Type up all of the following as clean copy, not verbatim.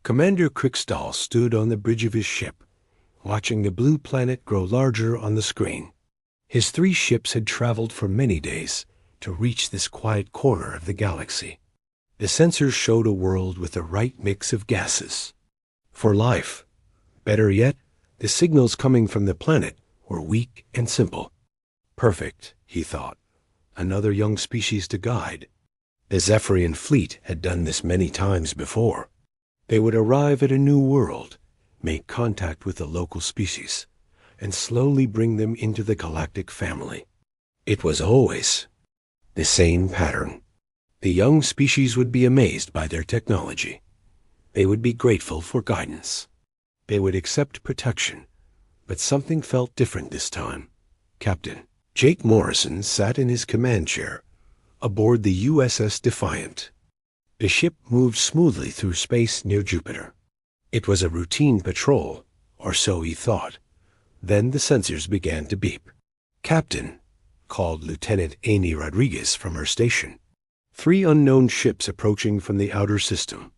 Commander Krikstal stood on the bridge of his ship, watching the blue planet grow larger on the screen. His 3 ships had traveled for many days to reach this quiet corner of the galaxy. The sensors showed a world with the right mix of gases. For life. Better yet, the signals coming from the planet were weak and simple. Perfect, he thought. Another young species to guide. The Zephyrian fleet had done this many times before. They would arrive at a new world, make contact with the local species, and slowly bring them into the galactic family. It was always the same pattern. The young species would be amazed by their technology. They would be grateful for guidance. They would accept protection, but something felt different this time. Captain Jake Morrison sat in his command chair aboard the USS Defiant. The ship moved smoothly through space near Jupiter. It was a routine patrol, or so he thought. Then the sensors began to beep. "Captain," called Lieutenant Amy Rodriguez from her station. 3 unknown ships approaching from the outer system.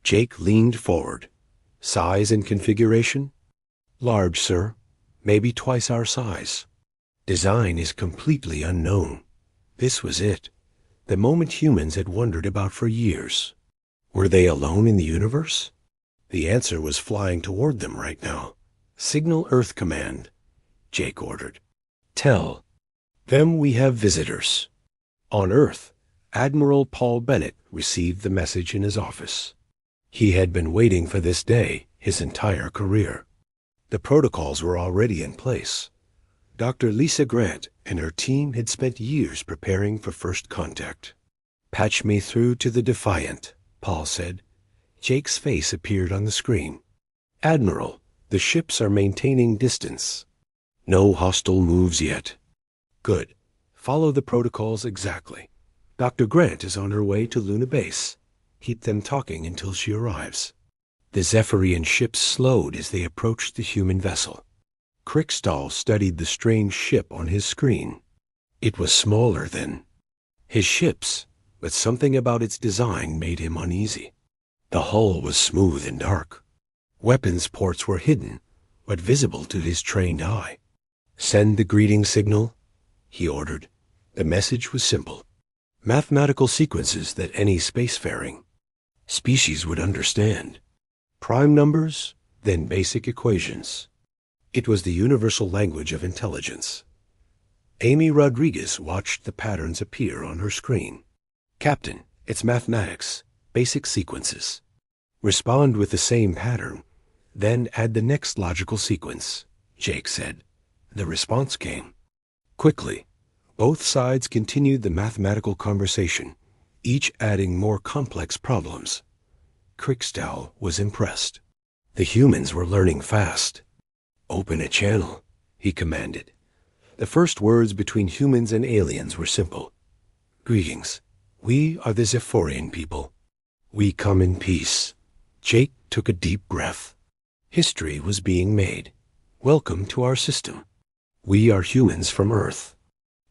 Jake leaned forward. "Size and configuration?" "Large, sir. Maybe twice our size." "Design is completely unknown." This was it. The moment humans had wondered about for years. Were they alone in the universe? The answer was flying toward them right now. "Signal Earth Command," Jake ordered. "Tell them we have visitors." On Earth, Admiral Paul Bennett received the message in his office. He had been waiting for this day his entire career. The protocols were already in place. Dr. Lisa Grant and her team had spent years preparing for first contact. "Patch me through to the Defiant," Paul said. Jake's face appeared on the screen. "Admiral, the ships are maintaining distance. No hostile moves yet." "Good. Follow the protocols exactly. Dr. Grant is on her way to Luna Base. Keep them talking until she arrives." The Zephyrian ships slowed as they approached the human vessel. Krikstal studied the strange ship on his screen. It was smaller than his ships, but something about its design made him uneasy. The hull was smooth and dark. Weapons ports were hidden, but visible to his trained eye. "Send the greeting signal," he ordered. The message was simple. Mathematical sequences that any spacefaring species would understand. Prime numbers, then basic equations. It was the universal language of intelligence. Amy Rodriguez watched the patterns appear on her screen. "Captain, it's mathematics, basic sequences. Respond with the same pattern, then add the next logical sequence," Jake said. The response came. Quickly, both sides continued the mathematical conversation, each adding more complex problems. Krikstal was impressed. The humans were learning fast. "Open a channel," he commanded. The first words between humans and aliens were simple. "Greetings. We are the Zephyrian people. We come in peace." Jake took a deep breath. History was being made. "Welcome to our system. We are humans from Earth.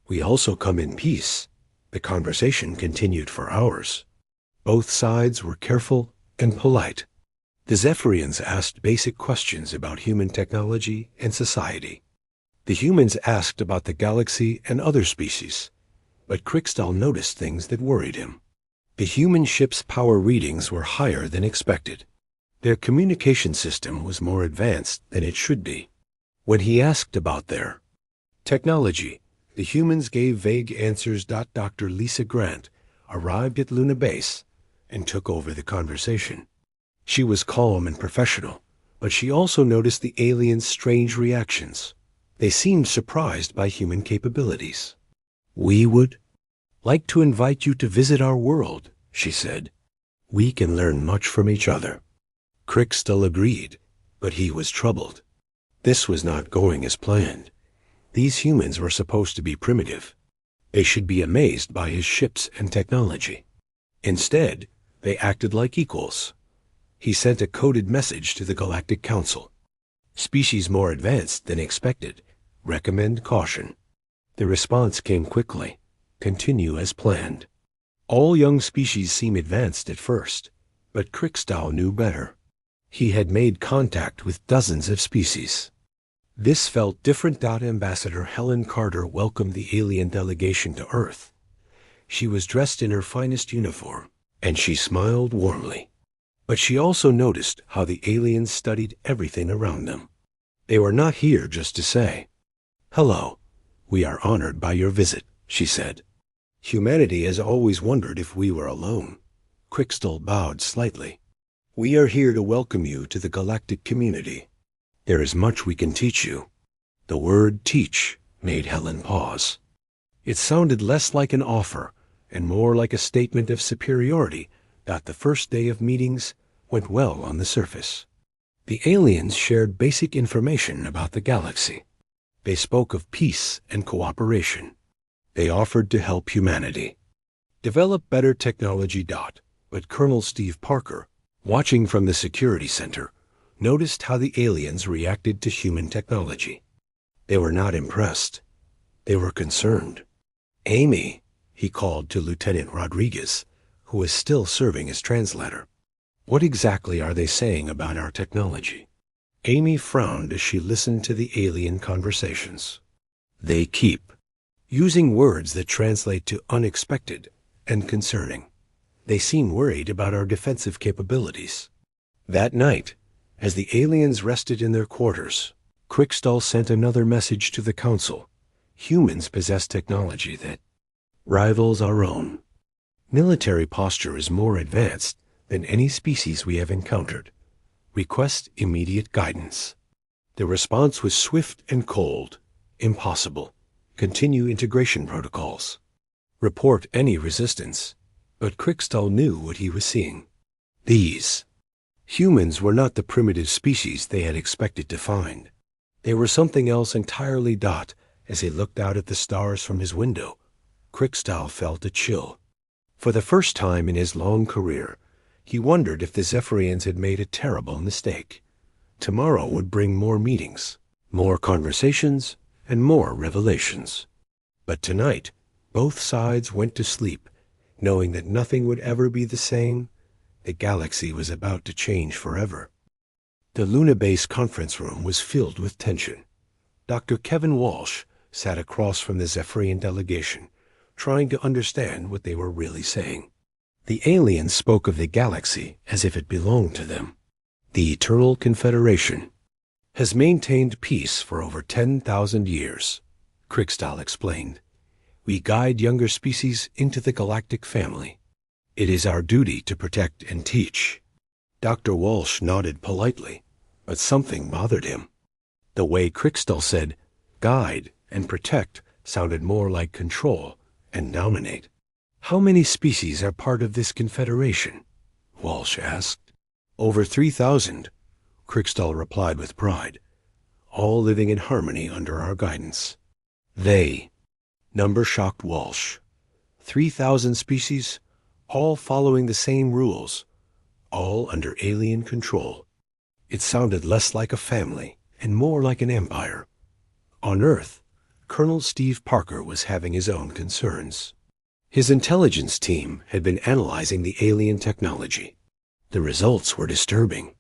We also come in peace." The conversation continued for hours. Both sides were careful and polite. The Zephyrians asked basic questions about human technology and society. The humans asked about the galaxy and other species, but Krikstal noticed things that worried him. The human ship's power readings were higher than expected. Their communication system was more advanced than it should be. When he asked about their technology, the humans gave vague answers. Dr. Lisa Grant arrived at Luna Base and took over the conversation. She was calm and professional, but she also noticed the aliens' strange reactions. They seemed surprised by human capabilities. "We would like to invite you to visit our world," she said. "We can learn much from each other." Krikstal agreed, but he was troubled. This was not going as planned. These humans were supposed to be primitive. They should be amazed by his ships and technology. Instead, they acted like equals. He sent a coded message to the Galactic Council. "Species more advanced than expected. Recommend caution." The response came quickly. "Continue as planned." All young species seem advanced at first, but Krikstal knew better. He had made contact with dozens of species. This felt different. Ambassador Helen Carter welcomed the alien delegation to Earth. She was dressed in her finest uniform, and she smiled warmly. But she also noticed how the aliens studied everything around them. They were not here just to say, "Hello, we are honored by your visit," she said. "Humanity has always wondered if we were alone." Crickstal bowed slightly. "We are here to welcome you to the galactic community. There is much we can teach you." The word teach made Helen pause. It sounded less like an offer and more like a statement of superiority. The first day of meetings went well on the surface. The aliens shared basic information about the galaxy. They spoke of peace and cooperation. They offered to help humanity develop better technology. But Colonel Steve Parker, watching from the security center, noticed how the aliens reacted to human technology. They were not impressed. They were concerned. "Amy," he called to Lieutenant Rodriguez, who was still serving as translator. "What exactly are they saying about our technology?" Amy frowned as she listened to the alien conversations. "They keep using words that translate to unexpected and concerning. They seem worried about our defensive capabilities." That night, as the aliens rested in their quarters, Crickstal sent another message to the Council. Humans possess technology that rivals our own. Military posture is more advanced than any species we have encountered. Request immediate guidance. The response was swift and cold. Impossible. Continue integration protocols. Report any resistance. But Crickstal knew what he was seeing. These humans were not the primitive species they had expected to find. They were something else entirely. As he looked out at the stars from his window, Crickstal felt a chill. For the first time in his long career, he wondered if the Zephyrians had made a terrible mistake. Tomorrow would bring more meetings, more conversations, and more revelations. But tonight, both sides went to sleep, knowing that nothing would ever be the same. The galaxy was about to change forever. The Luna Base conference room was filled with tension. Dr. Kevin Walsh sat across from the Zephyrian delegation, trying to understand what they were really saying. The aliens spoke of the galaxy as if it belonged to them. The Eternal Confederation has maintained peace for over 10,000 years, Crickstal explained. We guide younger species into the galactic family. It is our duty to protect and teach. Dr. Walsh nodded politely, but something bothered him. The way Crickstal said guide and protect sounded more like control and dominate. How many species are part of this confederation? Walsh asked. Over 3,000, Crickstal replied with pride, all living in harmony under our guidance. They. Number shocked Walsh. 3,000 species, all following the same rules, all under alien control. It sounded less like a family and more like an empire. On Earth, Colonel Steve Parker was having his own concerns. His intelligence team had been analyzing the alien technology. The results were disturbing.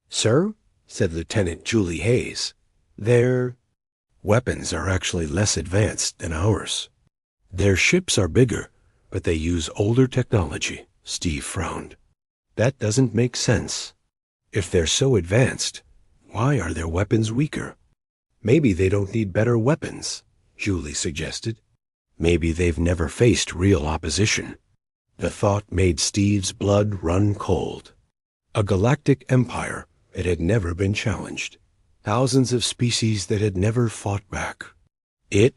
"Sir," said Lieutenant Julie Hayes, "their weapons are actually less advanced than ours. Their ships are bigger, but they use older technology." Steve frowned. "That doesn't make sense. If they're so advanced, why are their weapons weaker?" "Maybe they don't need better weapons," Julie suggested. "Maybe they've never faced real opposition." The thought made Steve's blood run cold. A galactic empire that had never been challenged. Thousands of species that had never fought back. It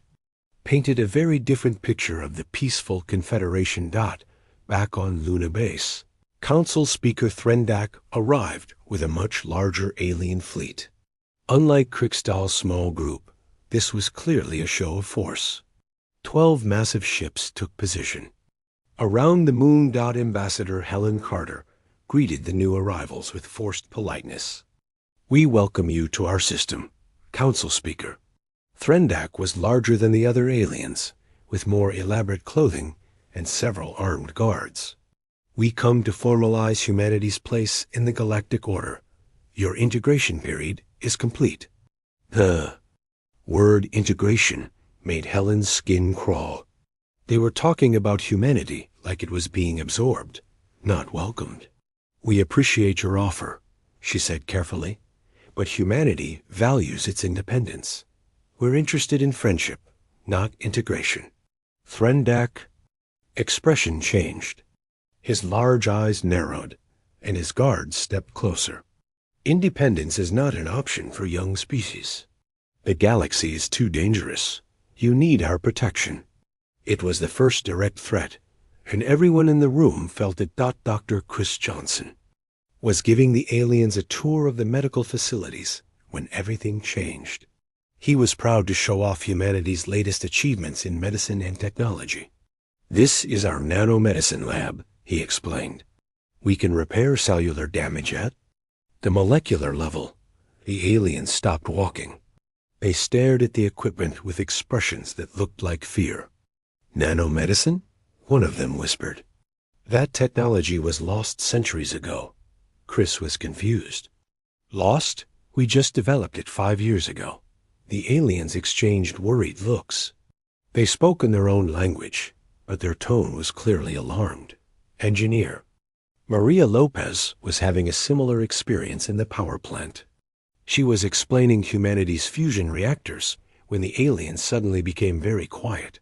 painted a very different picture of the peaceful Confederation. Back on Luna Base, Council Speaker Threndak arrived with a much larger alien fleet. Unlike Crickstal's small group, this was clearly a show of force. 12 massive ships took position. Around the moon. Ambassador Helen Carter greeted the new arrivals with forced politeness. "We welcome you to our system, Council Speaker." Threndak was larger than the other aliens, with more elaborate clothing and several armed guards. "We come to formalize humanity's place in the galactic order. Your integration period is complete. The word integration made Helen's skin crawl. They were talking about humanity like it was being absorbed, not welcomed. We appreciate your offer, she said carefully, but humanity values its independence. We're interested in friendship, not integration. Threndak expression changed. His large eyes narrowed, and his guards stepped closer. Independence is not an option for young species. The galaxy is too dangerous. You need our protection. It was the first direct threat, and everyone in the room felt that Dr. Chris Johnson was giving the aliens a tour of the medical facilities when everything changed. He was proud to show off humanity's latest achievements in medicine and technology. This is our nanomedicine lab, he explained. We can repair cellular damage at the molecular level. The aliens stopped walking. They stared at the equipment with expressions that looked like fear. Nanomedicine? One of them whispered. That technology was lost centuries ago. Chris was confused. Lost? We just developed it 5 years ago. The aliens exchanged worried looks. They spoke in their own language, but their tone was clearly alarmed. Engineer. Maria Lopez was having a similar experience in the power plant. She was explaining humanity's fusion reactors when the aliens suddenly became very quiet.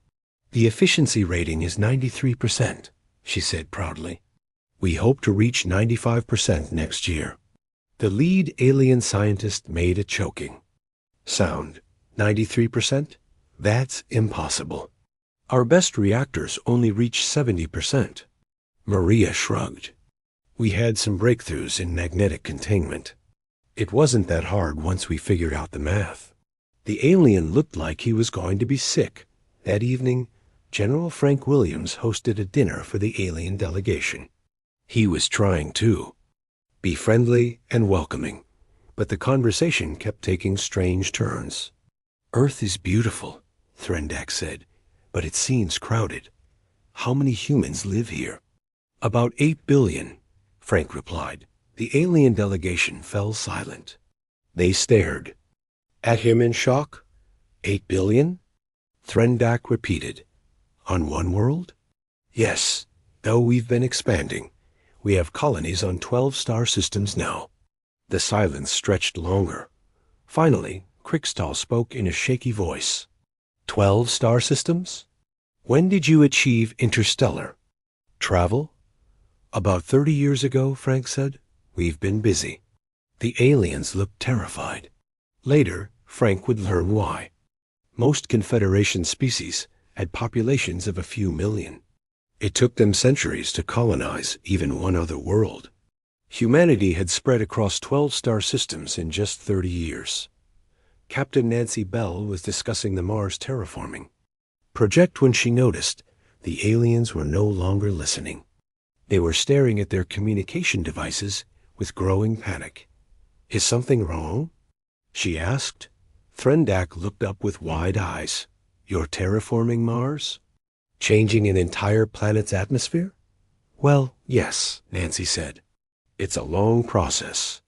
The efficiency rating is 93%, she said proudly. We hope to reach 95% next year. The lead alien scientist made a choking sound. 93%? That's impossible. Our best reactors only reach 70%. Maria shrugged. We had some breakthroughs in magnetic containment. It wasn't that hard once we figured out the math. The alien looked like he was going to be sick. That evening, General Frank Williams hosted a dinner for the alien delegation. He was trying to be friendly and welcoming, but the conversation kept taking strange turns. Earth is beautiful, Threndak said, but it seems crowded. How many humans live here? About 8 billion, Frank replied. The alien delegation fell silent. They stared at him in shock. 8 billion? Threndak repeated. On one world? Yes, though we've been expanding. We have colonies on 12 star systems now. The silence stretched longer. Finally, Krikstal spoke in a shaky voice. 12 star systems? When did you achieve interstellar travel? About 30 years ago, Frank said. We've been busy. The aliens looked terrified. Later, Frank would learn why. Most Confederation species had populations of a few million. It took them centuries to colonize even one other world. Humanity had spread across 12 star systems in just 30 years. Captain Nancy Bell was discussing the Mars terraforming project when she noticed the aliens were no longer listening. They were staring at their communication devices with growing panic. Is something wrong? She asked. Threndak looked up with wide eyes. You're terraforming Mars? Changing an entire planet's atmosphere? Well, yes, Nancy said. It's a long process,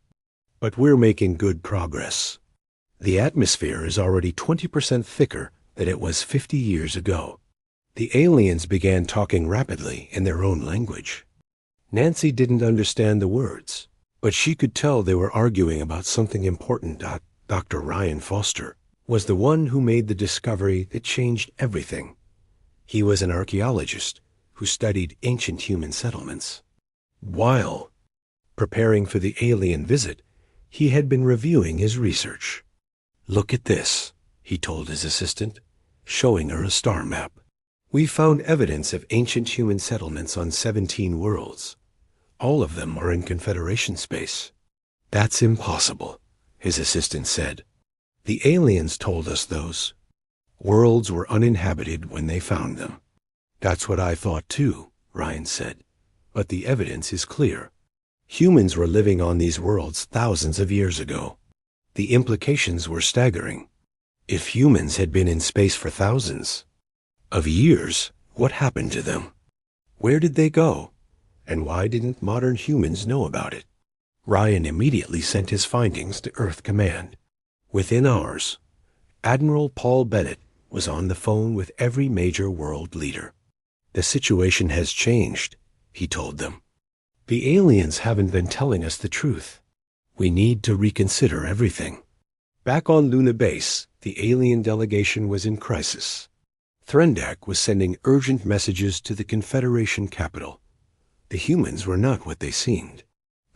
but we're making good progress. The atmosphere is already 20% thicker than it was 50 years ago. The aliens began talking rapidly in their own language. Nancy didn't understand the words, but she could tell they were arguing about something important. Dr. Ryan Foster was the one who made the discovery that changed everything. He was an archaeologist who studied ancient human settlements. While preparing for the alien visit, he had been reviewing his research. Look at this, he told his assistant, showing her a star map. We found evidence of ancient human settlements on 17 worlds. All of them are in Confederation space. That's impossible, his assistant said. The aliens told us those worlds were uninhabited when they found them. That's what I thought too, Ryan said. But the evidence is clear. Humans were living on these worlds thousands of years ago. The implications were staggering. If humans had been in space for thousands of years, what happened to them? Where did they go? And why didn't modern humans know about it? Ryan immediately sent his findings to Earth Command. Within hours, Admiral Paul Bennett was on the phone with every major world leader. "The situation has changed," he told them. "The aliens haven't been telling us the truth. We need to reconsider everything." Back on Luna Base, the alien delegation was in crisis. Threndak was sending urgent messages to the Confederation capital. The humans were not what they seemed.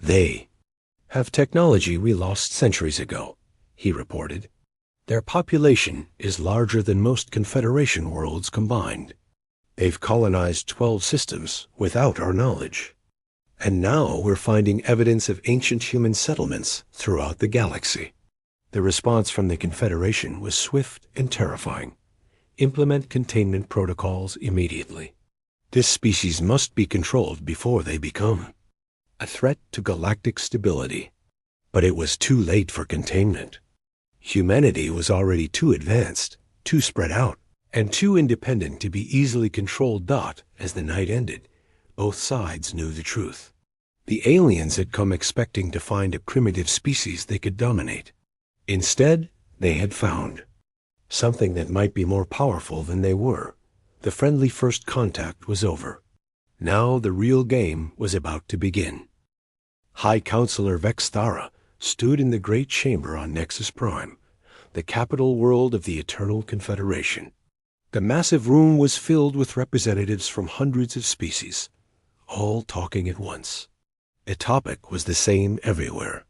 "They have technology we lost centuries ago," he reported. "Their population is larger than most Confederation worlds combined. They've colonized 12 systems without our knowledge. And now we're finding evidence of ancient human settlements throughout the galaxy." The response from the Confederation was swift and terrifying. "Implement containment protocols immediately. This species must be controlled before they become a threat to galactic stability." But it was too late for containment. Humanity was already too advanced, too spread out, and too independent to be easily controlled. As the night ended, both sides knew the truth. The aliens had come expecting to find a primitive species they could dominate. Instead, they had found something that might be more powerful than they were. The friendly first contact was over. Now the real game was about to begin. High Counselor Vexthara stood in the great chamber on Nexus Prime, the capital world of the Eternal Confederation. The massive room was filled with representatives from hundreds of species, all talking at once. The topic was the same everywhere: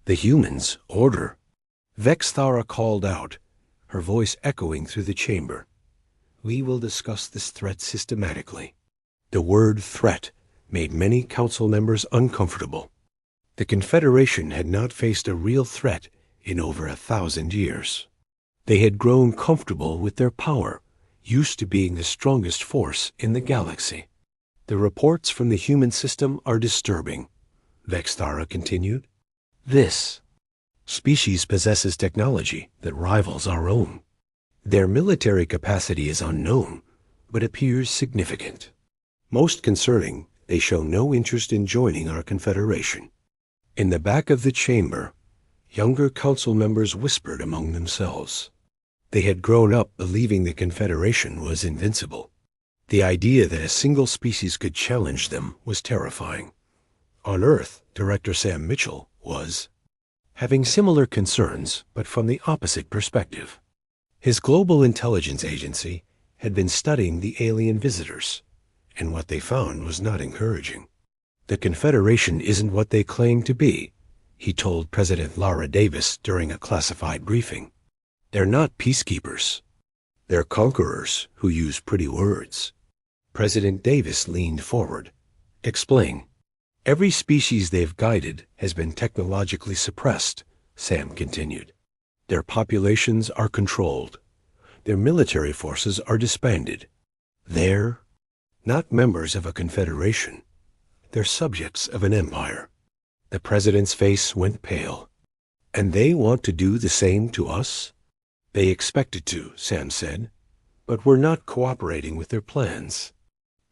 the humans' order. Vexthara called out, her voice echoing through the chamber. "We will discuss this threat systematically." The word threat made many council members uncomfortable. The Confederation had not faced a real threat in over 1,000 years. They had grown comfortable with their power, used to being the strongest force in the galaxy. "The reports from the human system are disturbing," Vexthara continued. "This species possesses technology that rivals our own. Their military capacity is unknown, but appears significant. Most concerning, they show no interest in joining our Confederation." In the back of the chamber, younger council members whispered among themselves. They had grown up believing the Confederation was invincible. The idea that a single species could challenge them was terrifying. On Earth, Director Sam Mitchell was having similar concerns, but from the opposite perspective. His Global Intelligence Agency had been studying the alien visitors, and what they found was not encouraging. "The Confederation isn't what they claim to be," he told President Lara Davis during a classified briefing. "They're not peacekeepers. They're conquerors who use pretty words." President Davis leaned forward. "Explain." "Every species they've guided has been technologically suppressed," Sam continued. "Their populations are controlled. Their military forces are disbanded. They're not members of a confederation. They're subjects of an empire." The president's face went pale. "And they want to do the same to us?" "They expected to," Sam said, "but we're not cooperating with their plans."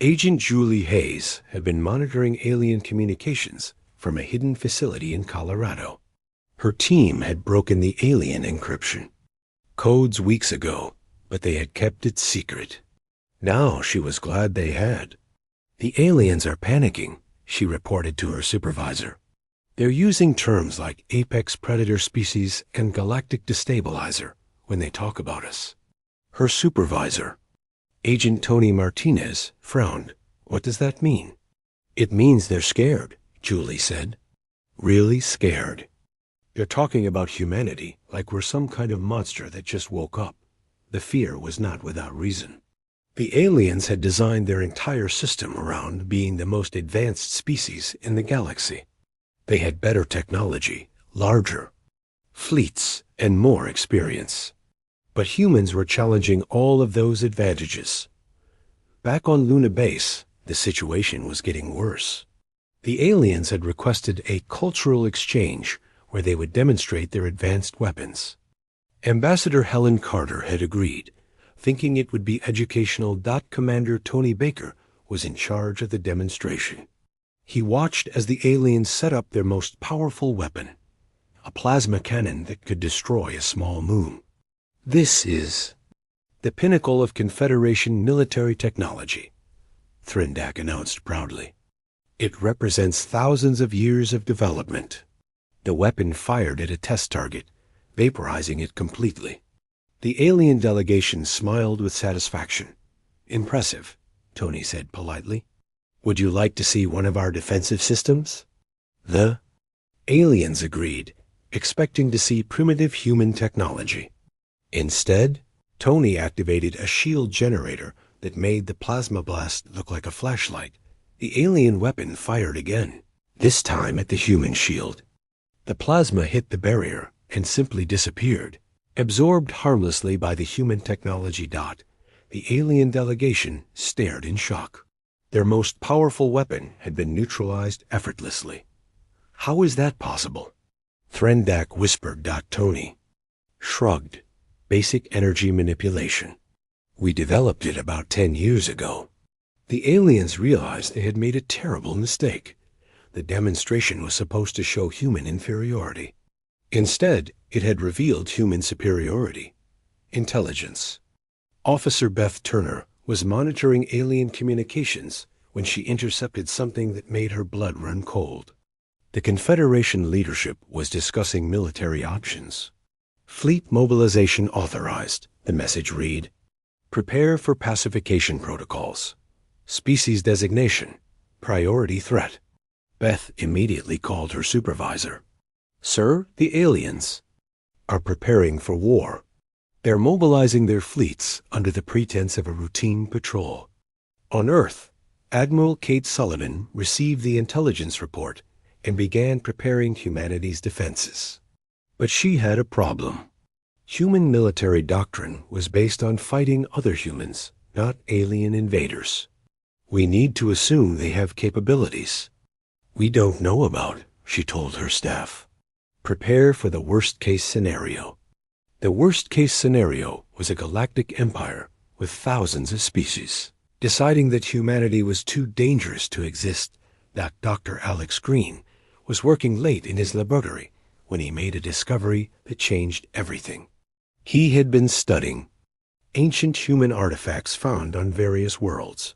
Agent Julie Hayes had been monitoring alien communications from a hidden facility in Colorado. Her team had broken the alien encryption codes weeks ago, but they had kept it secret. Now she was glad they had. "The aliens are panicking," she reported to her supervisor. "They're using terms like apex predator species and galactic destabilizer when they talk about us." Her supervisor, Agent Tony Martinez, frowned. "What does that mean?" "It means they're scared," Julie said. "Really scared. They're talking about humanity like we're some kind of monster that just woke up." The fear was not without reason. The aliens had designed their entire system around being the most advanced species in the galaxy. They had better technology, larger fleets, and more experience. But humans were challenging all of those advantages. Back on Luna Base, the situation was getting worse. The aliens had requested a cultural exchange where they would demonstrate their advanced weapons. Ambassador Helen Carter had agreed, thinking it would be educational. Commander Tony Baker was in charge of the demonstration. He watched as the aliens set up their most powerful weapon, a plasma cannon that could destroy a small moon. "This is the pinnacle of Confederation military technology," Thrindak announced proudly. "It represents thousands of years of development." The weapon fired at a test target, vaporizing it completely. The alien delegation smiled with satisfaction. "Impressive," Tony said politely. "Would you like to see one of our defensive systems?" The aliens agreed, expecting to see primitive human technology. Instead, Tony activated a shield generator that made the plasma blast look like a flashlight. The alien weapon fired again, this time at the human shield. The plasma hit the barrier and simply disappeared, absorbed harmlessly by the human technology dot. The alien delegation stared in shock. Their most powerful weapon had been neutralized effortlessly. "How is that possible?" Threndak whispered. Tony shrugged. "Basic energy manipulation. We developed it about 10 years ago." The aliens realized they had made a terrible mistake. The demonstration was supposed to show human inferiority. Instead, it had revealed human superiority. Intelligence. Officer Beth Turner was monitoring alien communications when she intercepted something that made her blood run cold. The Confederation leadership was discussing military options. "Fleet mobilization authorized," the message read. "Prepare for pacification protocols. Species designation, priority threat." Beth immediately called her supervisor. "Sir, the aliens are preparing for war. They're mobilizing their fleets under the pretense of a routine patrol. On Earth, Admiral Kate Sullivan received the intelligence report and began preparing humanity's defenses. But she had a problem. Human military doctrine was based on fighting other humans, not alien invaders. We need to assume they have capabilities we don't know about, she told her staff. Prepare for the worst-case scenario. The worst-case scenario was a galactic empire with thousands of species. Deciding that humanity was too dangerous to exist, that Dr. Alex Green was working late in his laboratory when he made a discovery that changed everything. He had been studying ancient human artifacts found on various worlds,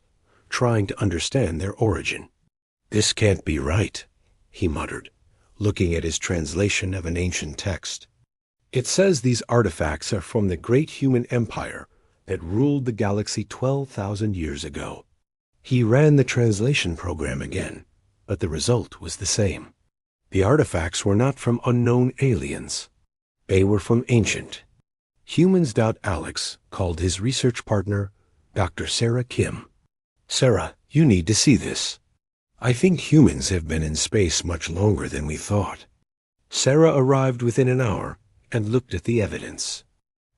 trying to understand their origin. "This can't be right," he muttered, looking at his translation of an ancient text. "It says these artifacts are from the great human empire that ruled the galaxy 12,000 years ago." He ran the translation program again, but the result was the same. The artifacts were not from unknown aliens. They were from ancient humans. Alex called his research partner, Dr. Sarah Kim. "Sarah, you need to see this. I think humans have been in space much longer than we thought." Sarah arrived within an hour and looked at the evidence.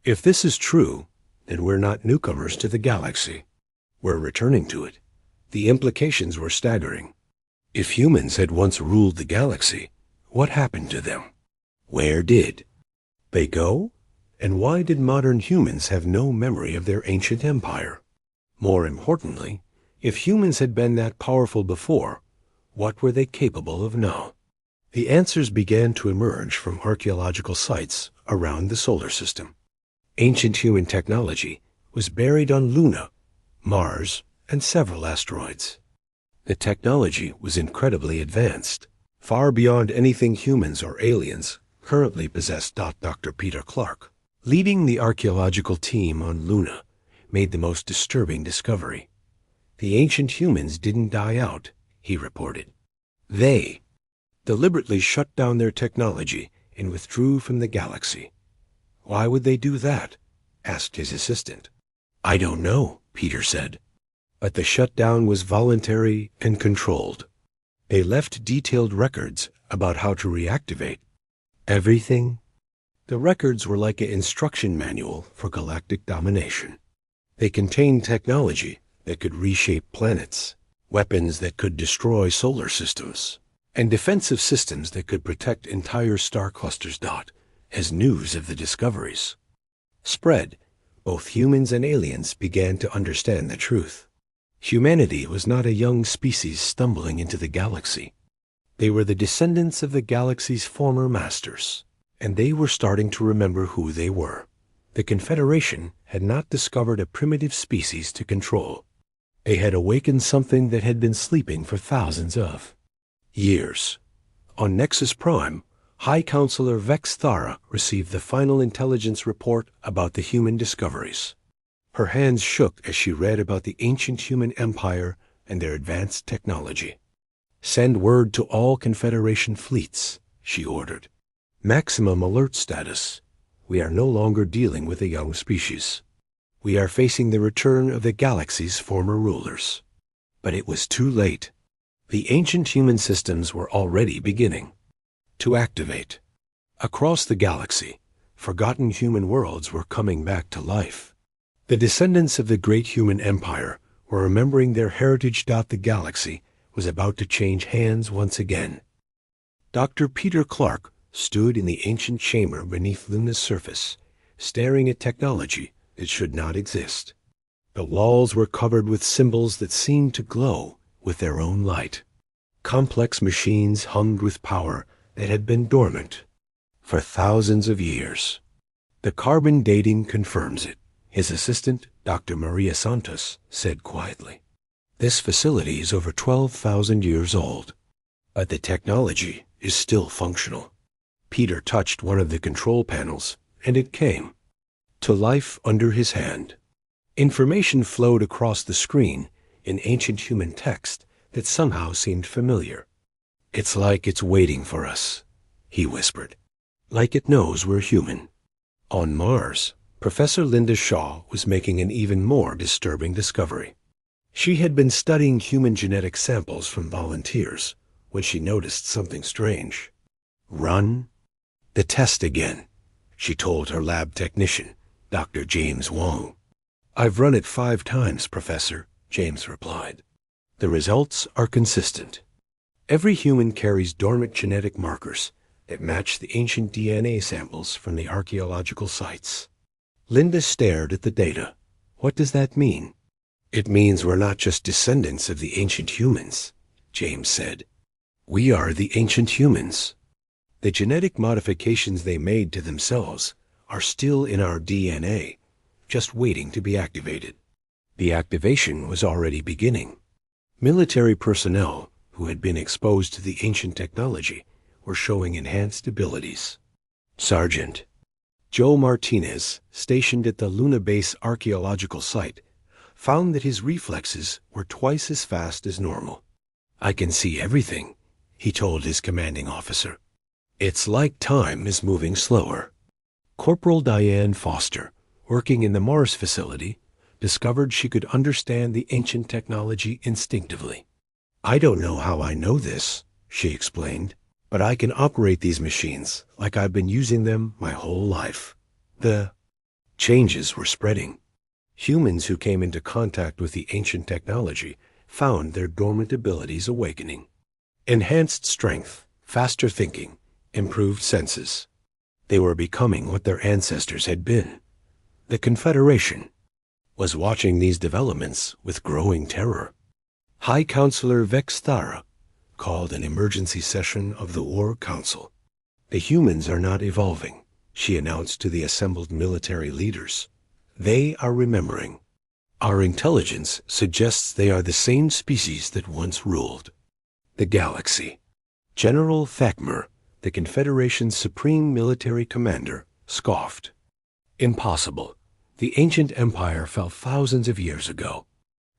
"If this is true, then we're not newcomers to the galaxy. We're returning to it." The implications were staggering. If humans had once ruled the galaxy, what happened to them? Where did they go? And why did modern humans have no memory of their ancient empire? More importantly, if humans had been that powerful before, what were they capable of now? The answers began to emerge from archaeological sites around the solar system. Ancient human technology was buried on Luna, Mars, and several asteroids. The technology was incredibly advanced, far beyond anything humans or aliens currently possess. Dr. Peter Clark, leading the archaeological team on Luna, made the most disturbing discovery. The ancient humans didn't die out, he reported. They deliberately shut down their technology and withdrew from the galaxy. "Why would they do that?" asked his assistant. "I don't know," Peter said. But the shutdown was voluntary and controlled. They left detailed records about how to reactivate everything. The records were like an instruction manual for galactic domination. They contained technology that could reshape planets, weapons that could destroy solar systems, and defensive systems that could protect entire star clusters. As news of the discoveries spread, both humans and aliens began to understand the truth. Humanity was not a young species stumbling into the galaxy. They were the descendants of the galaxy's former masters, and they were starting to remember who they were. The Confederation had not discovered a primitive species to control. They had awakened something that had been sleeping for thousands of years. On Nexus Prime, High Counselor Vex Thara received the final intelligence report about the human discoveries. Her hands shook as she read about the ancient human empire and their advanced technology. "Send word to all Confederation fleets," she ordered. "Maximum alert status. We are no longer dealing with a young species. We are facing the return of the galaxy's former rulers." But it was too late. The ancient human systems were already beginning to activate. Across the galaxy, forgotten human worlds were coming back to life. The descendants of the great human empire were remembering their heritage. The galaxy was about to change hands once again. Dr. Peter Clark stood in the ancient chamber beneath Luna's surface, staring at technology that should not exist. The walls were covered with symbols that seemed to glow with their own light. Complex machines hummed with power that had been dormant for thousands of years. "The carbon dating confirms it," his assistant, Dr. Maria Santos, said quietly. "This facility is over 12,000 years old, but the technology is still functional." Peter touched one of the control panels, and it came to life under his hand. Information flowed across the screen in ancient human text that somehow seemed familiar. "It's like it's waiting for us," he whispered. "Like it knows we're human." On Mars, Professor Linda Shaw was making an even more disturbing discovery. She had been studying human genetic samples from volunteers when she noticed something strange. "Run the test again," she told her lab technician, Dr. James Wong. "I've run it 5 times, Professor," James replied. "The results are consistent. Every human carries dormant genetic markers that match the ancient DNA samples from the archaeological sites." Linda stared at the data. "What does that mean?" "It means we're not just descendants of the ancient humans," James said. "We are the ancient humans. The genetic modifications they made to themselves are still in our DNA, just waiting to be activated." The activation was already beginning. Military personnel who had been exposed to the ancient technology were showing enhanced abilities. Sergeant Joe Martinez, stationed at the Luna Base archaeological site, found that his reflexes were twice as fast as normal. "I can see everything," he told his commanding officer. "It's like time is moving slower." Corporal Diane Foster, working in the Mars facility, discovered she could understand the ancient technology instinctively. "I don't know how I know this," she explained, "but I can operate these machines like I've been using them my whole life." The changes were spreading. Humans who came into contact with the ancient technology found their dormant abilities awakening. Enhanced strength, faster thinking, improved senses. They were becoming what their ancestors had been. The Confederation was watching these developments with growing terror. High Counselor Vex Thara called an emergency session of the War Council. "The humans are not evolving," she announced to the assembled military leaders. "They are remembering. Our intelligence suggests they are the same species that once ruled the galaxy." General Thakmer, the Confederation's supreme military commander, scoffed. "Impossible. The ancient empire fell thousands of years ago.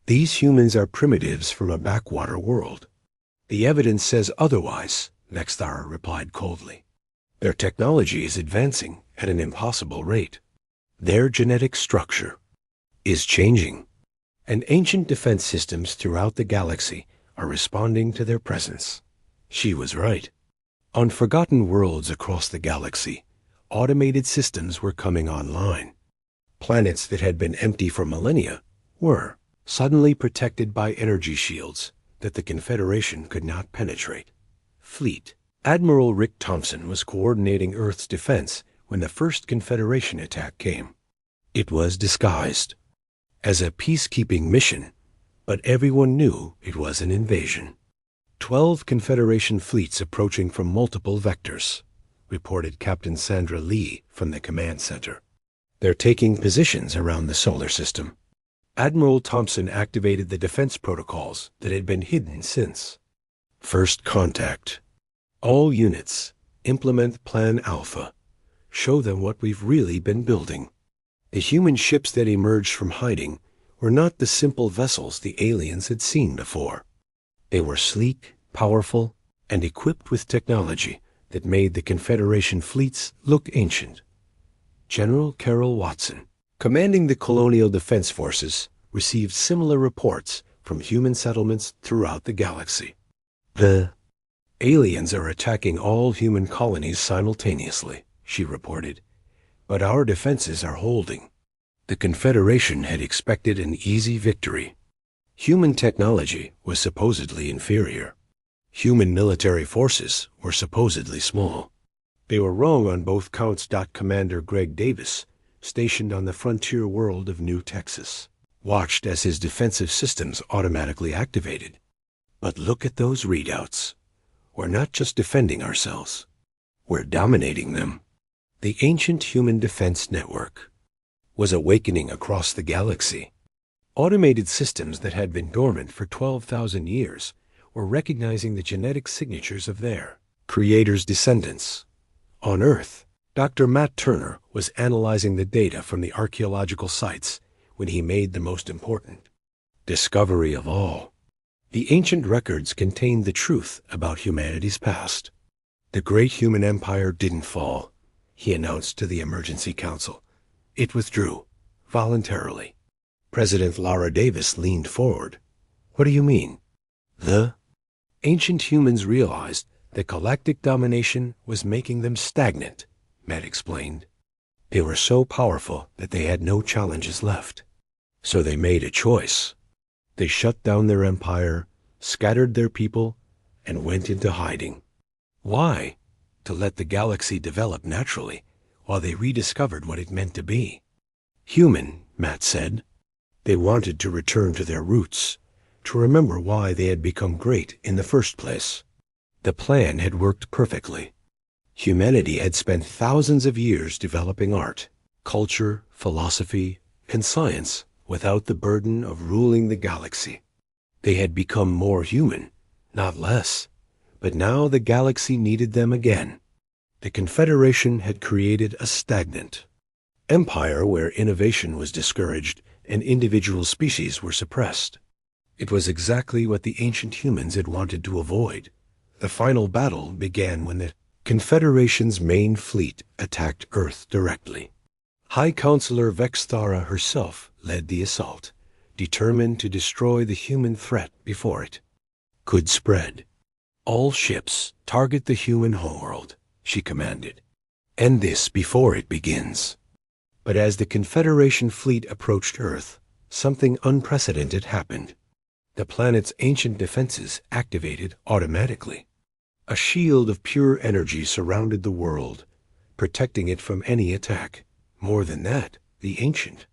These humans are primitives from a backwater world." "The evidence says otherwise," Vex Thara replied coldly. "Their technology is advancing at an impossible rate. Their genetic structure is changing, and ancient defense systems throughout the galaxy are responding to their presence." She was right. On forgotten worlds across the galaxy, automated systems were coming online. Planets that had been empty for millennia were suddenly protected by energy shields that the Confederation could not penetrate. Fleet Admiral Rick Thompson was coordinating Earth's defense when the first Confederation attack came. It was disguised as a peacekeeping mission, But everyone knew it was an invasion. 12 Confederation fleets approaching from multiple vectors, reported Captain Sandra Lee from the command center. They're taking positions around the solar system. Admiral Thompson activated the defense protocols that had been hidden since. First contact. All units, implement Plan Alpha. Show them what we've really been building. The human ships that emerged from hiding were not the simple vessels the aliens had seen before. They were sleek, powerful, and equipped with technology that made the Confederation fleets look ancient. General Carroll Watson, commanding the Colonial Defense Forces, received similar reports from human settlements throughout the galaxy. The aliens are attacking all human colonies simultaneously, she reported, but our defenses are holding. The Confederation had expected an easy victory. Human technology was supposedly inferior. Human military forces were supposedly small. They were wrong on both counts. Commander Greg Davis, stationed on the frontier world of New Texas, watched as his defensive systems automatically activated. But look at those readouts. We're not just defending ourselves. We're dominating them. The ancient human defense network was awakening across the galaxy. Automated systems that had been dormant for 12,000 years were recognizing the genetic signatures of their creators' descendants. On Earth, Dr. Matt Turner was analyzing the data from the archaeological sites when he made the most important discovery of all. The ancient records contained the truth about humanity's past. The great human empire didn't fall, he announced to the Emergency Council. It withdrew, voluntarily. President Laura Davis leaned forward. What do you mean? The ancient humans realized that galactic domination was making them stagnant, Matt explained. They were so powerful that they had no challenges left. So they made a choice. They shut down their empire, scattered their people, and went into hiding. Why? To let the galaxy develop naturally, while they rediscovered what it meant to be. Human, Matt said. They wanted to return to their roots, to remember why they had become great in the first place. The plan had worked perfectly. Humanity had spent thousands of years developing art, culture, philosophy, and science without the burden of ruling the galaxy. They had become more human, not less. But now the galaxy needed them again. The Confederation had created a stagnant empire where innovation was discouraged and individual species were suppressed. It was exactly what the ancient humans had wanted to avoid. The final battle began when the Confederation's main fleet attacked Earth directly. High Counselor Vexthara herself led the assault, determined to destroy the human threat before it could spread. All ships target the human homeworld, she commanded. End this before it begins. But as the Confederation fleet approached Earth, something unprecedented happened. The planet's ancient defenses activated automatically. A shield of pure energy surrounded the world, protecting it from any attack. More than that, the ancient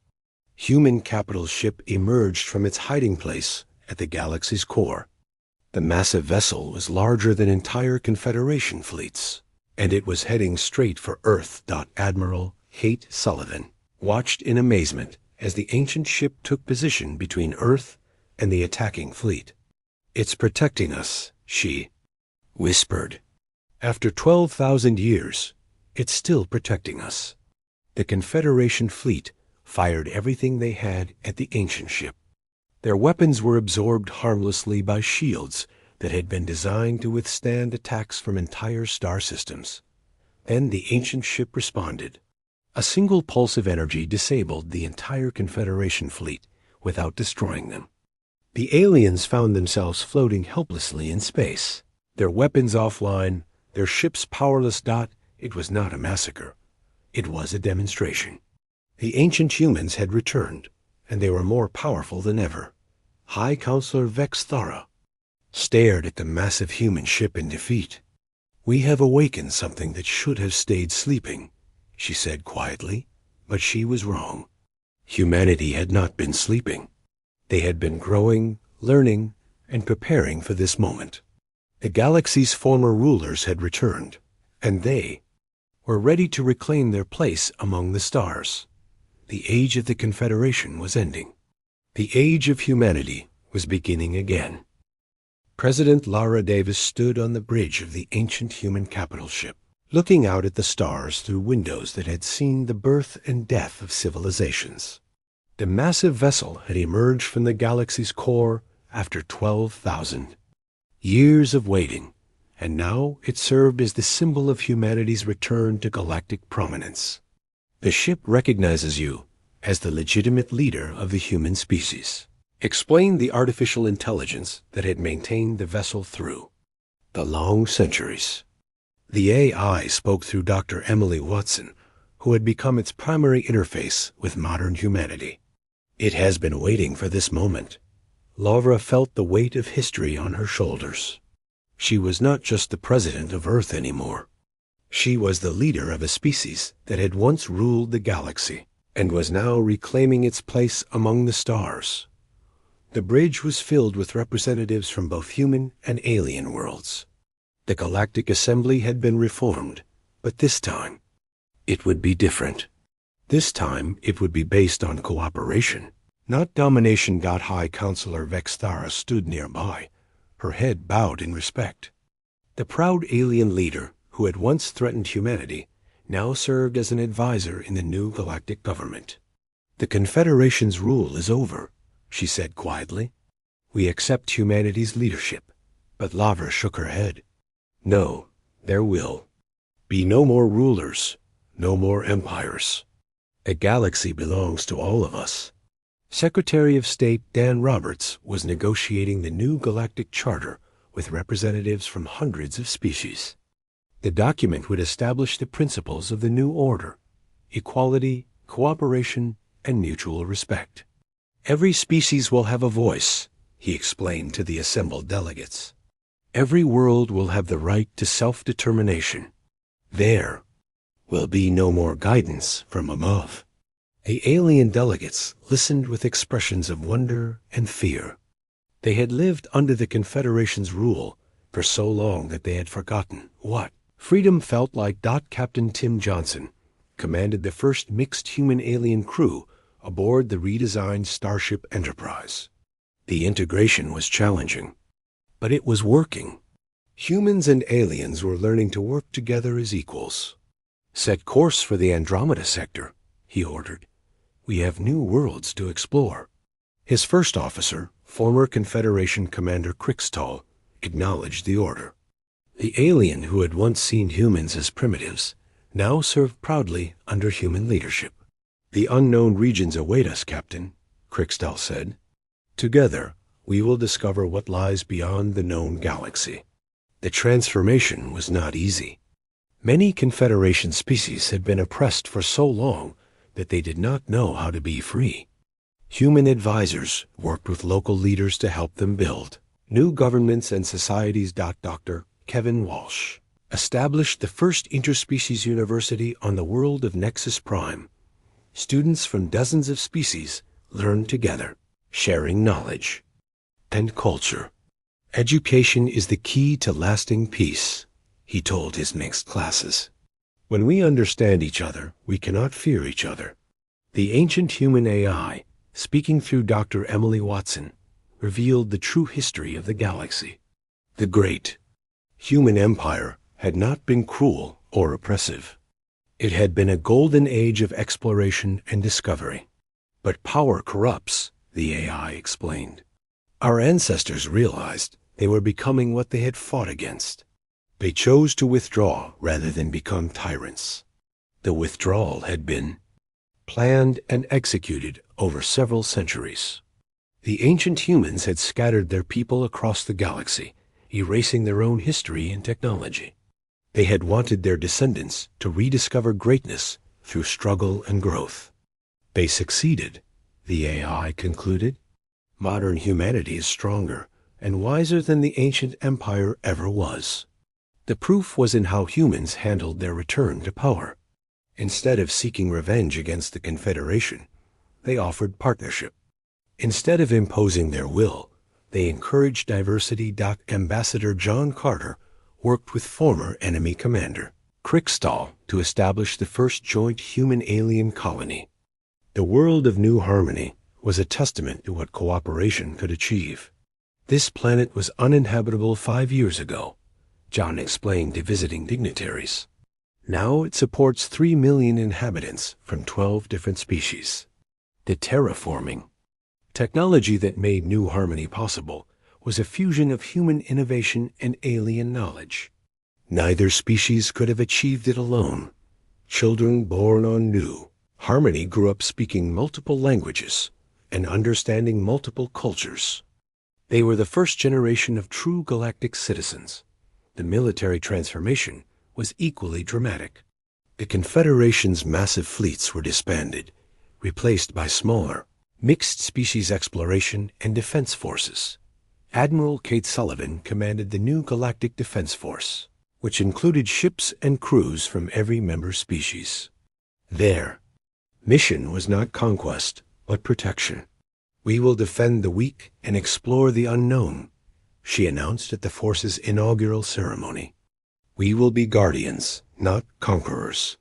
human capital ship emerged from its hiding place at the galaxy's core. The massive vessel was larger than entire Confederation fleets, and it was heading straight for Earth. Admiral Haight Sullivan watched in amazement as the ancient ship took position between Earth and the attacking fleet. It's protecting us, she whispered. After 12,000 years, it's still protecting us. The Confederation fleet fired everything they had at the ancient ship. Their weapons were absorbed harmlessly by shields that had been designed to withstand attacks from entire star systems. Then the ancient ship responded. A single pulse of energy disabled the entire Confederation fleet without destroying them. The aliens found themselves floating helplessly in space, their weapons offline, their ships powerless. It was not a massacre. It was a demonstration. The ancient humans had returned, and they were more powerful than ever. High Counselor Vexthara stared at the massive human ship in defeat. We have awakened something that should have stayed sleeping, she said quietly, but she was wrong. Humanity had not been sleeping. They had been growing, learning, and preparing for this moment. The galaxy's former rulers had returned, and they were ready to reclaim their place among the stars. The age of the Confederation was ending. The age of humanity was beginning again. President Lara Davis stood on the bridge of the ancient human capital ship, looking out at the stars through windows that had seen the birth and death of civilizations. The massive vessel had emerged from the galaxy's core after 12,000 years of waiting, and now it served as the symbol of humanity's return to galactic prominence. The ship recognizes you as the legitimate leader of the human species, explained the artificial intelligence that had maintained the vessel through the long centuries. The AI spoke through Dr. Emily Watson, who had become its primary interface with modern humanity. It has been waiting for this moment. Lara felt the weight of history on her shoulders. She was not just the president of Earth anymore. She was the leader of a species that had once ruled the galaxy and was now reclaiming its place among the stars. The bridge was filled with representatives from both human and alien worlds. The Galactic Assembly had been reformed, but this time it would be different. This time it would be based on cooperation, not domination. High Counselor Vexthara stood nearby, her head bowed in respect. The proud alien leader who had once threatened humanity now served as an advisor in the new galactic government. The Confederation's rule is over, she said quietly. We accept humanity's leadership. But Lara shook her head. No, there will be no more rulers, no more empires. A galaxy belongs to all of us. Secretary of State Dan Roberts was negotiating the new galactic charter with representatives from hundreds of species. The document would establish the principles of the new order: equality, cooperation, and mutual respect. Every species will have a voice, he explained to the assembled delegates. Every world will have the right to self-determination. There will be no more guidance from above. The alien delegates listened with expressions of wonder and fear. They had lived under the Confederation's rule for so long that they had forgotten what freedom felt like. Captain Tim Johnson commanded the first mixed human-alien crew aboard the redesigned Starship Enterprise. The integration was challenging, but it was working. Humans and aliens were learning to work together as equals. Set course for the Andromeda sector, he ordered. We have new worlds to explore. His first officer, former Confederation Commander Krixtall, acknowledged the order. The alien who had once seen humans as primitives now served proudly under human leadership. The unknown regions await us, Captain, Krixtall said. Together, we will discover what lies beyond the known galaxy. The transformation was not easy. Many Confederation species had been oppressed for so long that they did not know how to be free. Human advisors worked with local leaders to help them build new governments and societies. Dr. Kevin Walsh established the first interspecies university on the world of Nexus Prime. Students from dozens of species learned together, sharing knowledge and culture. Education is the key to lasting peace, he told his mixed classes. When we understand each other, we cannot fear each other. The ancient human AI, speaking through Dr. Emily Watson, revealed the true history of the galaxy. The great human empire had not been cruel or oppressive. It had been a golden age of exploration and discovery. But power corrupts, the AI explained. Our ancestors realized they were becoming what they had fought against. They chose to withdraw rather than become tyrants. The withdrawal had been planned and executed over several centuries. The ancient humans had scattered their people across the galaxy, erasing their own history and technology. They had wanted their descendants to rediscover greatness through struggle and growth. They succeeded, the AI concluded. Modern humanity is stronger and wiser than the ancient empire ever was. The proof was in how humans handled their return to power. Instead of seeking revenge against the Confederation, they offered partnership. Instead of imposing their will, They encouraged diversity. Ambassador John Carter worked with former enemy commander Kriegstall to establish the first joint human-alien colony. The world of New Harmony was a testament to what cooperation could achieve. This planet was uninhabitable 5 years ago, John explained to visiting dignitaries. Now it supports 3 million inhabitants from 12 different species. The terraforming technology that made New Harmony possible was a fusion of human innovation and alien knowledge. Neither species could have achieved it alone. Children born on New Harmony grew up speaking multiple languages and understanding multiple cultures. They were the first generation of true galactic citizens. The military transformation was equally dramatic. The Confederation's massive fleets were disbanded, replaced by smaller, mixed-species exploration and defense forces. Admiral Kate Sullivan commanded the new Galactic Defense Force, which included ships and crews from every member species. Their mission was not conquest, but protection. "We will defend the weak and explore the unknown," she announced at the force's inaugural ceremony. "We will be guardians, not conquerors."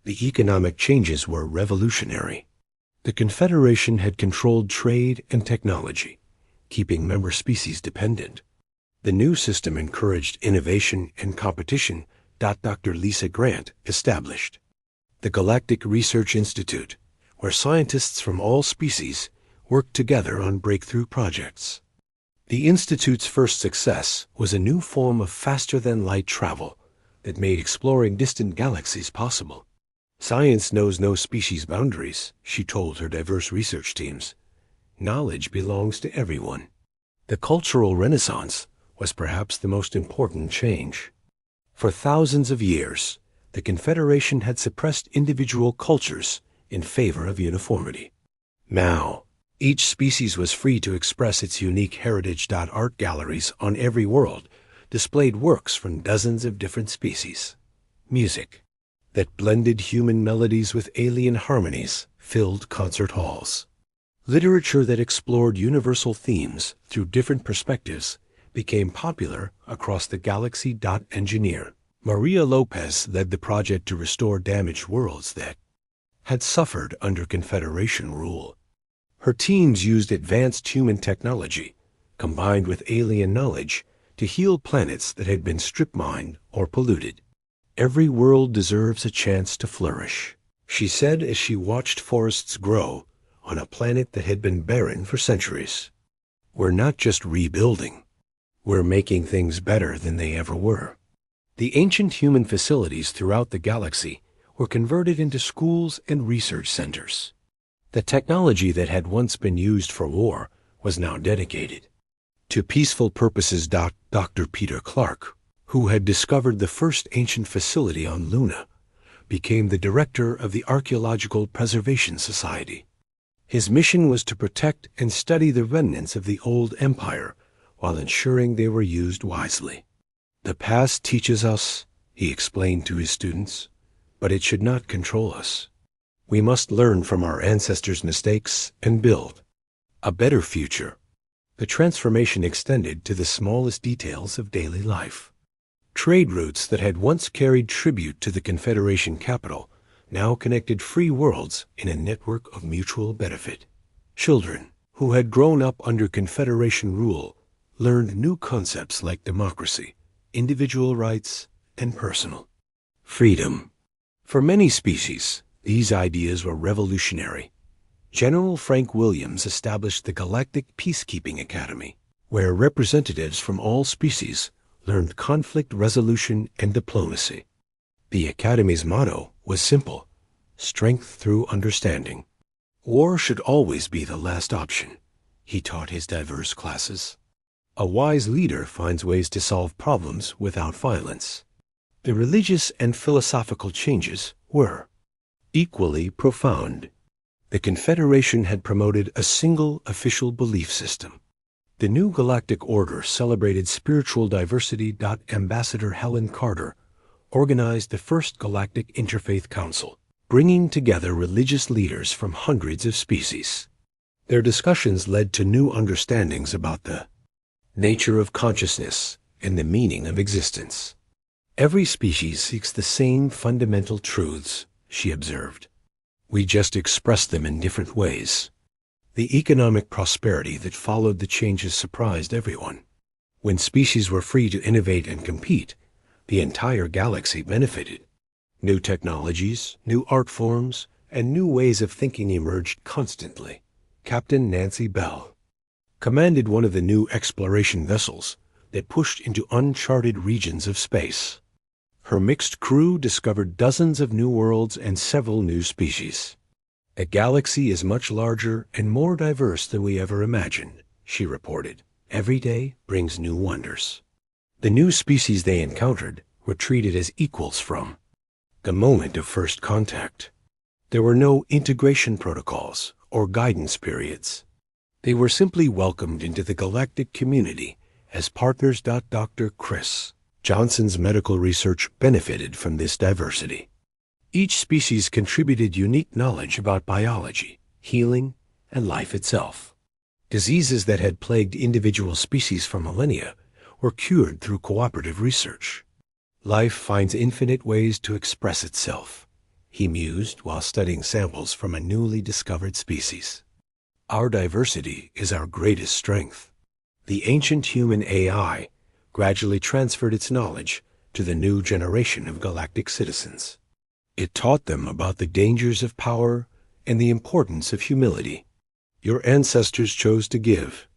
The economic changes were revolutionary. The Confederation had controlled trade and technology, keeping member species dependent. The new system encouraged innovation and competition. Dr. Lisa Grant established the Galactic Research Institute, where scientists from all species worked together on breakthrough projects. The Institute's first success was a new form of faster-than-light travel that made exploring distant galaxies possible. "Science knows no species boundaries," she told her diverse research teams. "Knowledge belongs to everyone." The Cultural Renaissance was perhaps the most important change. For thousands of years, the Confederation had suppressed individual cultures in favor of uniformity. Now, each species was free to express its unique heritage. Art galleries on every world displayed works from dozens of different species. Music that blended human melodies with alien harmonies filled concert halls. Literature that explored universal themes through different perspectives became popular across the galaxy. Engineer Maria Lopez led the project to restore damaged worlds that had suffered under Confederation rule. Her teams used advanced human technology, combined with alien knowledge, to heal planets that had been strip-mined or polluted. "Every world deserves a chance to flourish," she said as she watched forests grow on a planet that had been barren for centuries. "We're not just rebuilding. We're making things better than they ever were." The ancient human facilities throughout the galaxy were converted into schools and research centers. The technology that had once been used for war was now dedicated to peaceful purposes. Dr. Peter Clark, who had discovered the first ancient facility on Luna, became the director of the Archaeological Preservation Society. His mission was to protect and study the remnants of the old empire while ensuring they were used wisely. "The past teaches us," he explained to his students, "but it should not control us. We must learn from our ancestors' mistakes and build a better future." The transformation extended to the smallest details of daily life. Trade routes that had once carried tribute to the Confederation capital now connected free worlds in a network of mutual benefit. Children who had grown up under Confederation rule learned new concepts like democracy, individual rights, and personal freedom. For many species, these ideas were revolutionary. General Frank Williams established the Galactic Peacekeeping Academy, where representatives from all species learned conflict resolution and diplomacy. The Academy's motto was simple: strength through understanding. "War should always be the last option," he taught his diverse classes. "A wise leader finds ways to solve problems without violence." The religious and philosophical changes were equally profound. The Confederation had promoted a single official belief system. The new galactic order celebrated spiritual diversity. Ambassador Helen Carter organized the first Galactic Interfaith Council, bringing together religious leaders from hundreds of species. Their discussions led to new understandings about the nature of consciousness, and the meaning of existence. Every species seeks the same fundamental truths, she observed. We just express them in different ways. The economic prosperity that followed the changes surprised everyone. When species were free to innovate and compete, the entire galaxy benefited. New technologies, new art forms, and new ways of thinking emerged constantly. Captain Nancy Bell commanded one of the new exploration vessels that pushed into uncharted regions of space. Her mixed crew discovered dozens of new worlds and several new species. A galaxy is much larger and more diverse than we ever imagined, she reported. Every day brings new wonders. The new species they encountered were treated as equals from the moment of first contact. There were no integration protocols or guidance periods. They were simply welcomed into the galactic community as partners. Dr. Chris Johnson's medical research benefited from this diversity. Each species contributed unique knowledge about biology, healing, and life itself. Diseases that had plagued individual species for millennia were cured through cooperative research. Life finds infinite ways to express itself, he mused while studying samples from a newly discovered species. Our diversity is our greatest strength. The ancient human AI gradually transferred its knowledge to the new generation of galactic citizens. It taught them about the dangers of power and the importance of humility. Your ancestors chose to give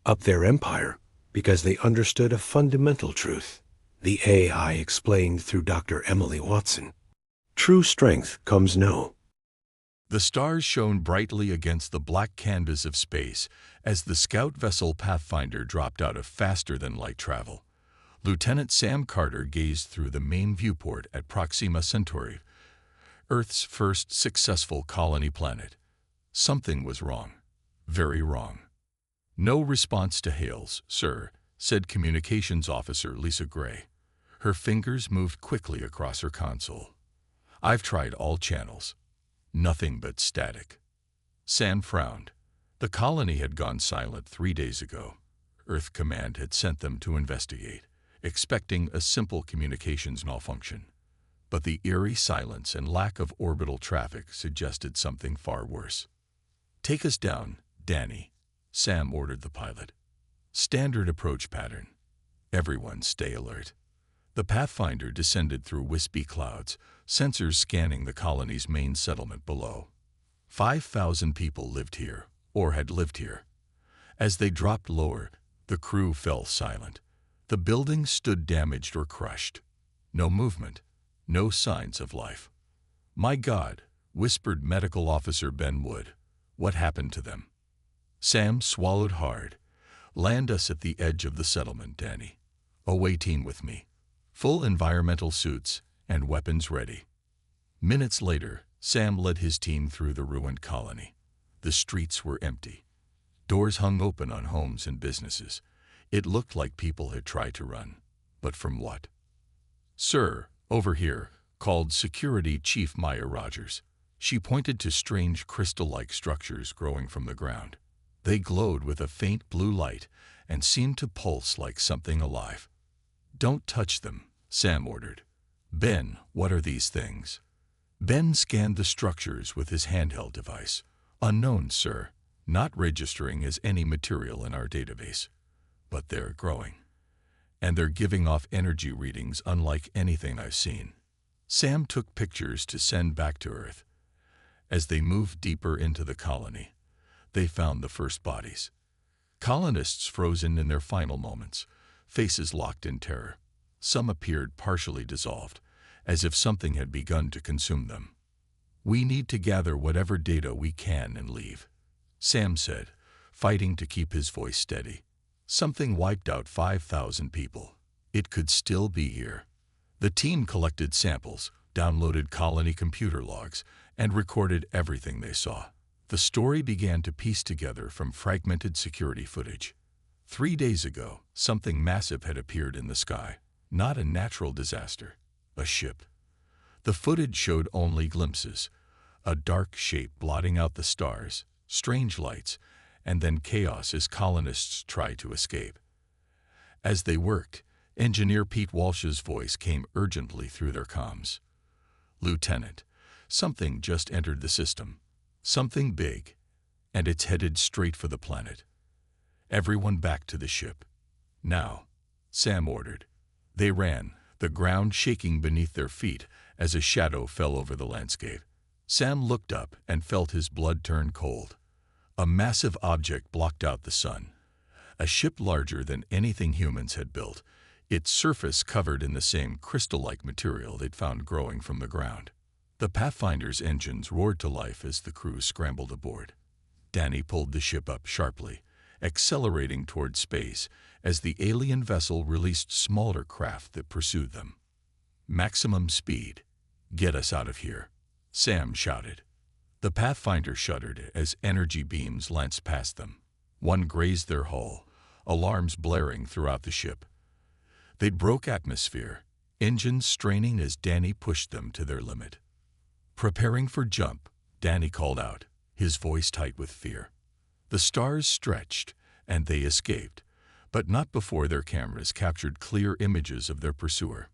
up their empire because they understood a fundamental truth, the AI explained through Dr. Emily Watson. True strength comes no. The stars shone brightly against the black canvas of space as the scout vessel Pathfinder dropped out of faster-than-light travel. Lieutenant Sam Carter gazed through the main viewport at Proxima Centauri, Earth's first successful colony planet. Something was wrong. Very wrong. "No response to hails, sir," said Communications Officer Lisa Gray. Her fingers moved quickly across her console. "I've tried all channels. Nothing but static." Sam frowned. The colony had gone silent 3 days ago. Earth Command had sent them to investigate, expecting a simple communications malfunction. But the eerie silence and lack of orbital traffic suggested something far worse. "Take us down, Danny," Sam ordered the pilot. "Standard approach pattern. Everyone stay alert." The Pathfinder descended through wispy clouds, sensors scanning the colony's main settlement below. 5,000 people lived here, or had lived here. As they dropped lower, the crew fell silent. The buildings stood damaged or crushed. No movement, no signs of life. "My God," whispered Medical Officer Ben Wood. "What happened to them?" Sam swallowed hard. "Land us at the edge of the settlement, Danny. Away team with me. Full environmental suits and weapons ready." Minutes later, Sam led his team through the ruined colony. The streets were empty. Doors hung open on homes and businesses. It looked like people had tried to run. But from what? "Sir, over here," called Security Chief Maya Rogers. She pointed to strange crystal-like structures growing from the ground. They glowed with a faint blue light and seemed to pulse like something alive. "Don't touch them," Sam ordered. "Ben, what are these things?" Ben scanned the structures with his handheld device. "Unknown, sir. Not registering as any material in our database. But they're growing. And they're giving off energy readings unlike anything I've seen." Sam took pictures to send back to Earth. As they moved deeper into the colony, they found the first bodies. Colonists frozen in their final moments, faces locked in terror. Some appeared partially dissolved, as if something had begun to consume them. "We need to gather whatever data we can and leave," Sam said, fighting to keep his voice steady. "Something wiped out 5,000 people. It could still be here." The team collected samples, downloaded colony computer logs, and recorded everything they saw. The story began to piece together from fragmented security footage. 3 days ago, something massive had appeared in the sky. Not a natural disaster, a ship. The footage showed only glimpses, a dark shape blotting out the stars, strange lights, and then chaos as colonists tried to escape. As they worked, Engineer Pete Walsh's voice came urgently through their comms. "Lieutenant, something just entered the system. Something big, and it's headed straight for the planet. Everyone back to the ship. Now," Sam ordered. They ran, the ground shaking beneath their feet as a shadow fell over the landscape. Sam looked up and felt his blood turn cold. A massive object blocked out the sun. A ship larger than anything humans had built, its surface covered in the same crystal-like material they'd found growing from the ground. The Pathfinder's engines roared to life as the crew scrambled aboard. Danny pulled the ship up sharply, accelerating toward space as the alien vessel released smaller craft that pursued them. "Maximum speed. Get us out of here," Sam shouted. The Pathfinder shuddered as energy beams lanced past them. One grazed their hull, alarms blaring throughout the ship. They broke atmosphere, engines straining as Danny pushed them to their limit. Preparing for jump, Danny called out, his voice tight with fear. The stars stretched, and they escaped, but not before their cameras captured clear images of their pursuer.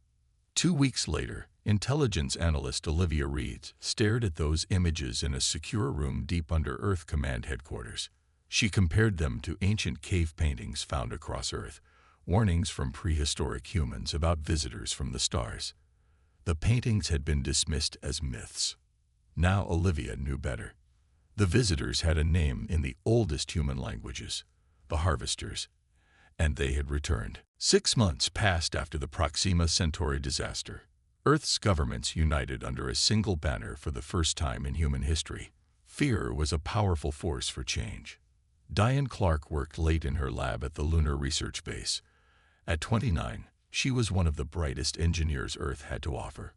2 weeks later, intelligence analyst Olivia Reed stared at those images in a secure room deep under Earth Command headquarters. She compared them to ancient cave paintings found across Earth, warnings from prehistoric humans about visitors from the stars. The paintings had been dismissed as myths. Now Olivia knew better. The visitors had a name in the oldest human languages, the Harvesters, and they had returned. 6 months passed after the Proxima Centauri disaster. Earth's governments united under a single banner for the first time in human history. Fear was a powerful force for change. Diane Clark worked late in her lab at the Lunar Research Base. At 29, she was one of the brightest engineers Earth had to offer.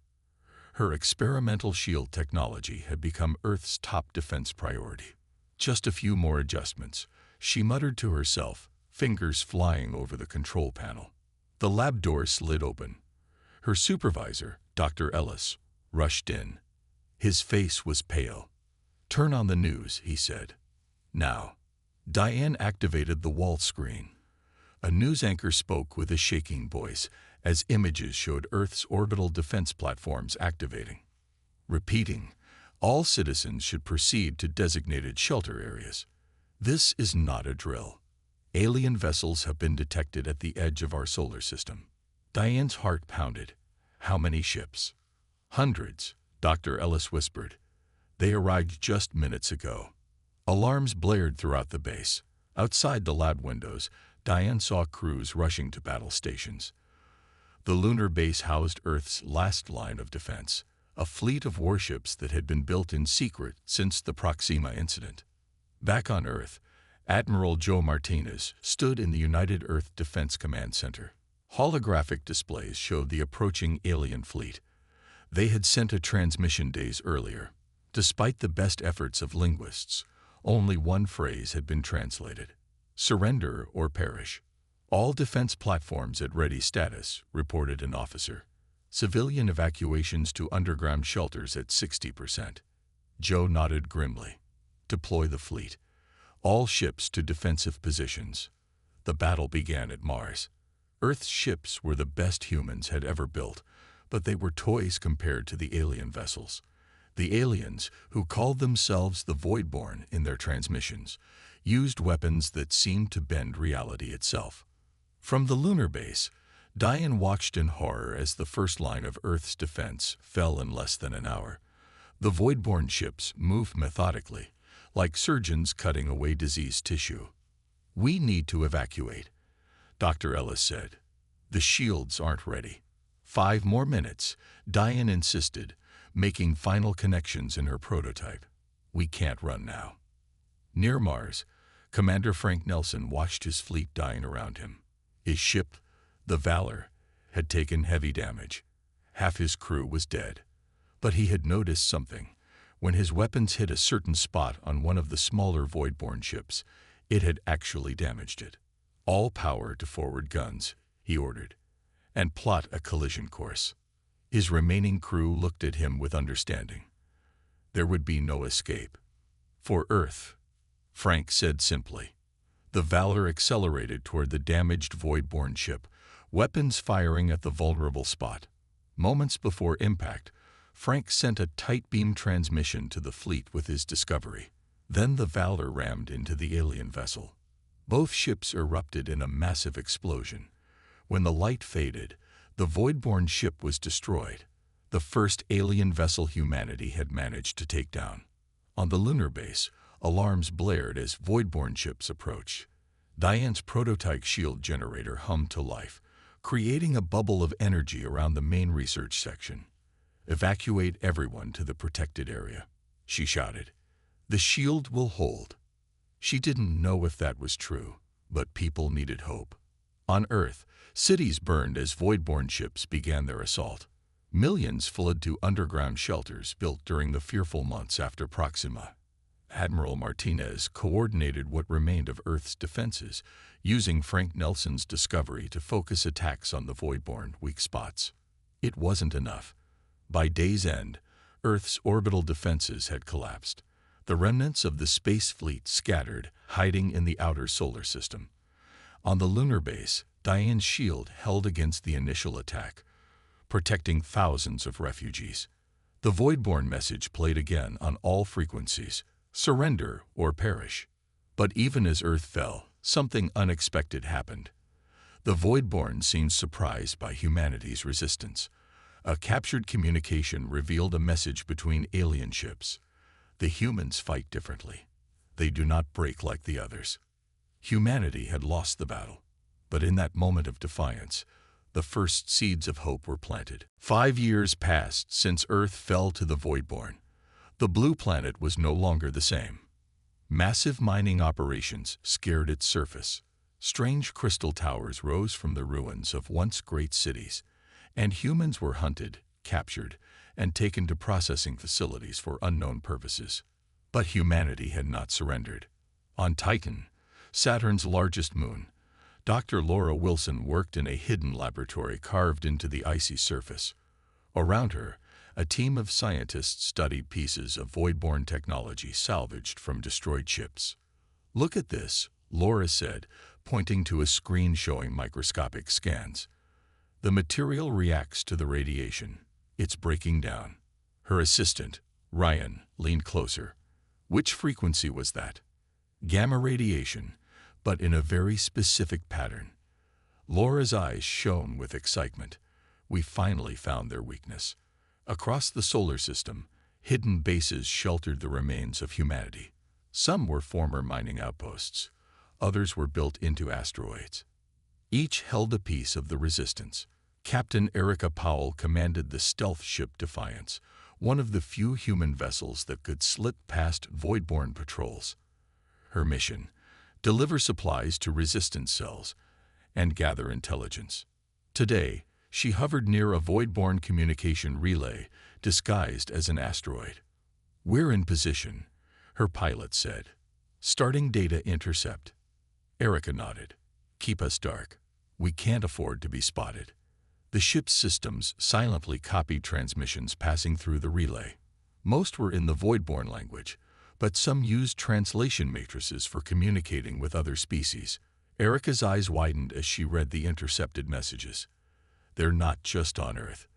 Her experimental shield technology had become Earth's top defense priority. Just a few more adjustments, she muttered to herself, fingers flying over the control panel. The lab door slid open. Her supervisor, Dr. Ellis, rushed in. His face was pale. "Turn on the news," he said. "Now." Diane activated the wall screen. A news anchor spoke with a shaking voice as images showed Earth's orbital defense platforms activating. Repeating, all citizens should proceed to designated shelter areas. This is not a drill. Alien vessels have been detected at the edge of our solar system. Diane's heart pounded. How many ships? "Hundreds," Dr. Ellis whispered. "They arrived just minutes ago." Alarms blared throughout the base. Outside the lab windows, Diane saw crews rushing to battle stations. The lunar base housed Earth's last line of defense, a fleet of warships that had been built in secret since the Proxima incident. Back on Earth, Admiral Joe Martinez stood in the United Earth Defense Command Center. Holographic displays showed the approaching alien fleet. They had sent a transmission days earlier. Despite the best efforts of linguists, only one phrase had been translated: "Surrender or perish." "All defense platforms at ready status," reported an officer. "Civilian evacuations to underground shelters at 60%. Joe nodded grimly. "Deploy the fleet. All ships to defensive positions." The battle began at Mars. Earth's ships were the best humans had ever built, but they were toys compared to the alien vessels. The aliens, who called themselves the Voidborn in their transmissions, used weapons that seemed to bend reality itself. From the lunar base, Diane watched in horror as the first line of Earth's defense fell in less than an hour. The Voidborn ships moved methodically, like surgeons cutting away diseased tissue. "We need to evacuate," Dr. Ellis said. "The shields aren't ready." 5 more minutes, Diane insisted, making final connections in her prototype. "We can't run now." Near Mars, Commander Frank Nelson watched his fleet dying around him. His ship, the Valor, had taken heavy damage. Half his crew was dead. But he had noticed something. When his weapons hit a certain spot on one of the smaller Voidborn ships, it had actually damaged it. "All power to forward guns," he ordered, "and plot a collision course." His remaining crew looked at him with understanding. There would be no escape. "For Earth," Frank said simply. The Valor accelerated toward the damaged Voidborn ship, weapons firing at the vulnerable spot. Moments before impact, Frank sent a tight beam transmission to the fleet with his discovery. Then the Valor rammed into the alien vessel. Both ships erupted in a massive explosion. When the light faded, the Voidborn ship was destroyed, the first alien vessel humanity had managed to take down. On the lunar base, alarms blared as Voidborn ships approached. Diane's prototype shield generator hummed to life, creating a bubble of energy around the main research section. "Evacuate everyone to the protected area," she shouted. "The shield will hold." She didn't know if that was true, but people needed hope. On Earth, cities burned as Voidborn ships began their assault. Millions fled to underground shelters built during the fearful months after Proxima. Admiral Martinez coordinated what remained of Earth's defenses, using Frank Nelson's discovery to focus attacks on the Voidborn weak spots. It wasn't enough. By day's end, Earth's orbital defenses had collapsed. The remnants of the space fleet scattered, hiding in the outer solar system. On the lunar base, Diane's shield held against the initial attack, protecting thousands of refugees. The Voidborn message played again on all frequencies: surrender or perish. But even as Earth fell, something unexpected happened. The Voidborn seemed surprised by humanity's resistance. A captured communication revealed a message between alien ships. "The humans fight differently. They do not break like the others." Humanity had lost the battle, but in that moment of defiance, the first seeds of hope were planted. 5 years passed since Earth fell to the Voidborn. The blue planet was no longer the same. Massive mining operations scared its surface. Strange crystal towers rose from the ruins of once great cities, and humans were hunted, captured, and taken to processing facilities for unknown purposes. But humanity had not surrendered. On Titan, Saturn's largest moon, Dr. Laura Wilson worked in a hidden laboratory carved into the icy surface. Around her, a team of scientists studied pieces of Voidborn technology salvaged from destroyed ships. "Look at this," Laura said, pointing to a screen showing microscopic scans. "The material reacts to the radiation. It's breaking down." Her assistant, Ryan, leaned closer. "Which frequency was that?" "Gamma radiation, but in a very specific pattern." Laura's eyes shone with excitement. "We finally found their weakness." Across the solar system, hidden bases sheltered the remains of humanity. Some were former mining outposts. Others were built into asteroids. Each held a piece of the resistance. Captain Erica Powell commanded the stealth ship Defiance, one of the few human vessels that could slip past Voidborn patrols. Her mission: deliver supplies to resistance cells and gather intelligence. Today, she hovered near a Voidborn communication relay disguised as an asteroid. "We're in position," her pilot said. "Starting data intercept." Erica nodded. "Keep us dark. We can't afford to be spotted." The ship's systems silently copied transmissions passing through the relay. Most were in the Voidborn language, but some used translation matrices for communicating with other species. Erica's eyes widened as she read the intercepted messages. They're not just on Earth.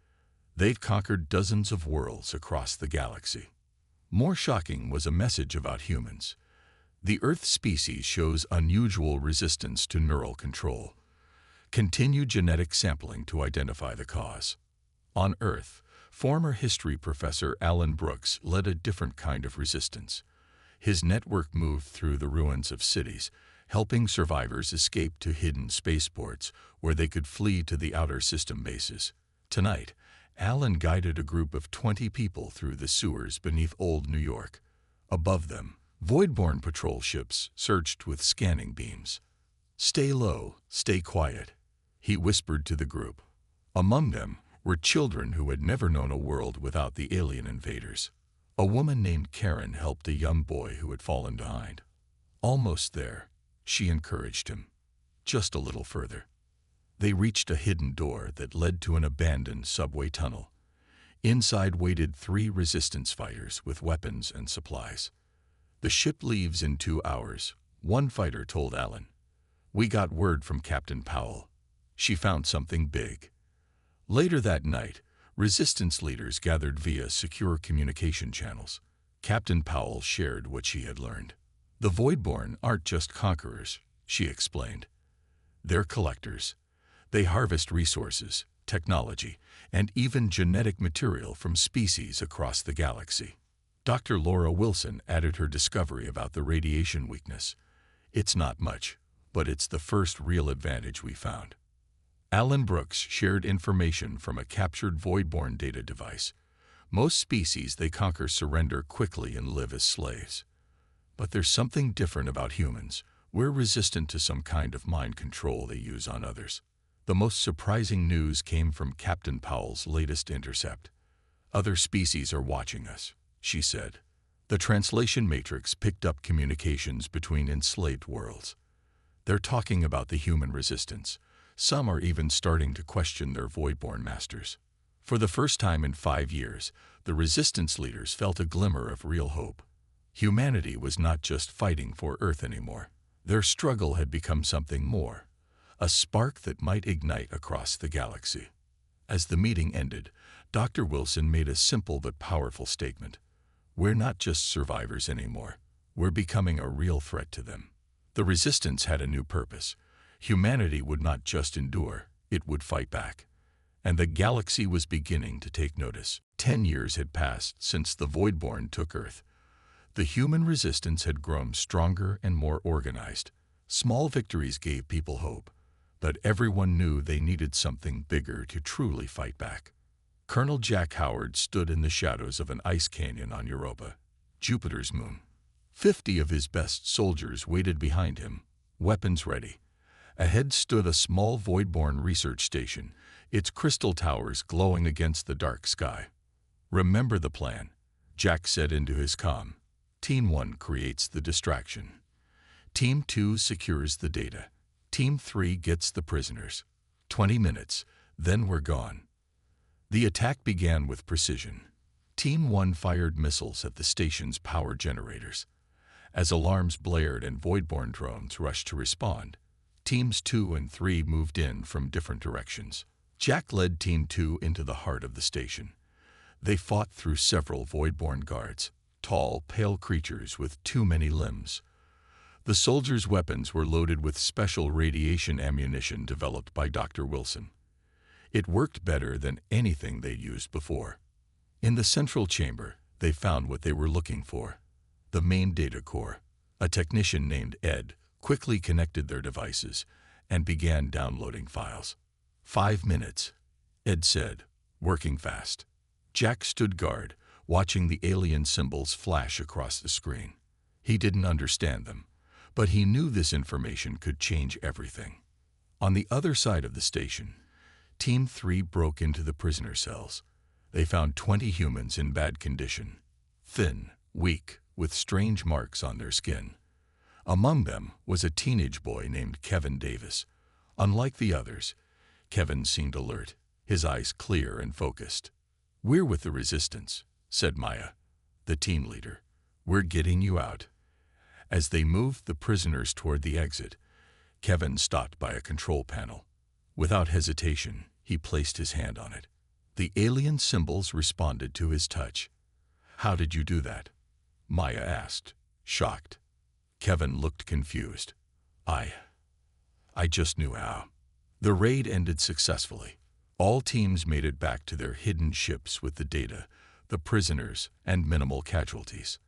They've conquered dozens of worlds across the galaxy. More shocking was a message about humans. The Earth species shows unusual resistance to neural control. Continue genetic sampling to identify the cause. On Earth, former history professor Alan Brooks led a different kind of resistance. His network moved through the ruins of cities, helping survivors escape to hidden spaceports where they could flee to the outer system bases. Tonight, Alan guided a group of 20 people through the sewers beneath Old New York. Above them, Voidborn patrol ships searched with scanning beams. "Stay low, stay quiet," he whispered to the group. Among them were children who had never known a world without the alien invaders. A woman named Karen helped a young boy who had fallen behind. "Almost there," she encouraged him. "Just a little further." They reached a hidden door that led to an abandoned subway tunnel. Inside waited 3 resistance fighters with weapons and supplies. "The ship leaves in 2 hours. one fighter told Alan. "We got word from Captain Powell. She found something big." Later that night, resistance leaders gathered via secure communication channels. Captain Powell shared what she had learned. "The Voidborn aren't just conquerors," she explained. "They're collectors. They harvest resources, technology, and even genetic material from species across the galaxy." Dr. Laura Wilson added her discovery about the radiation weakness. "It's not much, but it's the first real advantage we found." Alan Brooks shared information from a captured Voidborn data device. "Most species they conquer surrender quickly and live as slaves. But there's something different about humans. We're resistant to some kind of mind control they use on others." The most surprising news came from Captain Powell's latest intercept. "Other species are watching us," she said. The translation matrix picked up communications between enslaved worlds. "They're talking about the human resistance. Some are even starting to question their Voidborn masters." For the first time in 5 years, the resistance leaders felt a glimmer of real hope. Humanity was not just fighting for Earth anymore. Their struggle had become something more, a spark that might ignite across the galaxy. As the meeting ended, Dr. Wilson made a simple but powerful statement. "We're not just survivors anymore. We're becoming a real threat to them." The resistance had a new purpose. Humanity would not just endure, it would fight back. And the galaxy was beginning to take notice. 10 years had passed since the Voidborn took Earth. The human resistance had grown stronger and more organized. Small victories gave people hope, but everyone knew they needed something bigger to truly fight back. Colonel Jack Howard stood in the shadows of an ice canyon on Europa, Jupiter's moon. 50 of his best soldiers waited behind him, weapons ready. Ahead stood a small Voidborn research station, its crystal towers glowing against the dark sky. "Remember the plan," Jack said into his comm. "Team 1 creates the distraction. Team 2 secures the data. Team 3 gets the prisoners. 20 minutes, then we're gone." The attack began with precision. Team 1 fired missiles at the station's power generators. As alarms blared and Voidborn drones rushed to respond, Teams 2 and 3 moved in from different directions. Jack led Team 2 into the heart of the station. They fought through several Voidborn guards, tall, pale creatures with too many limbs. The soldiers' weapons were loaded with special radiation ammunition developed by Dr. Wilson. It worked better than anything they'd used before. In the central chamber, they found what they were looking for: the main data core. A technician named Ed quickly connected their devices and began downloading files. 5 minutes, Ed said, working fast. Jack stood guard, watching the alien symbols flash across the screen. He didn't understand them, but he knew this information could change everything. On the other side of the station, Team 3 broke into the prisoner cells. They found 20 humans in bad condition, thin, weak, with strange marks on their skin. Among them was a teenage boy named Kevin Davis. Unlike the others, Kevin seemed alert, his eyes clear and focused. "We're with the resistance," said Maya, the team leader. "We're getting you out." As they moved the prisoners toward the exit, Kevin stopped by a control panel. Without hesitation, he placed his hand on it. The alien symbols responded to his touch. "How did you do that?" Maya asked, shocked. Kevin looked confused. I just knew how." The raid ended successfully. All teams made it back to their hidden ships with the data, the prisoners, and minimal casualties.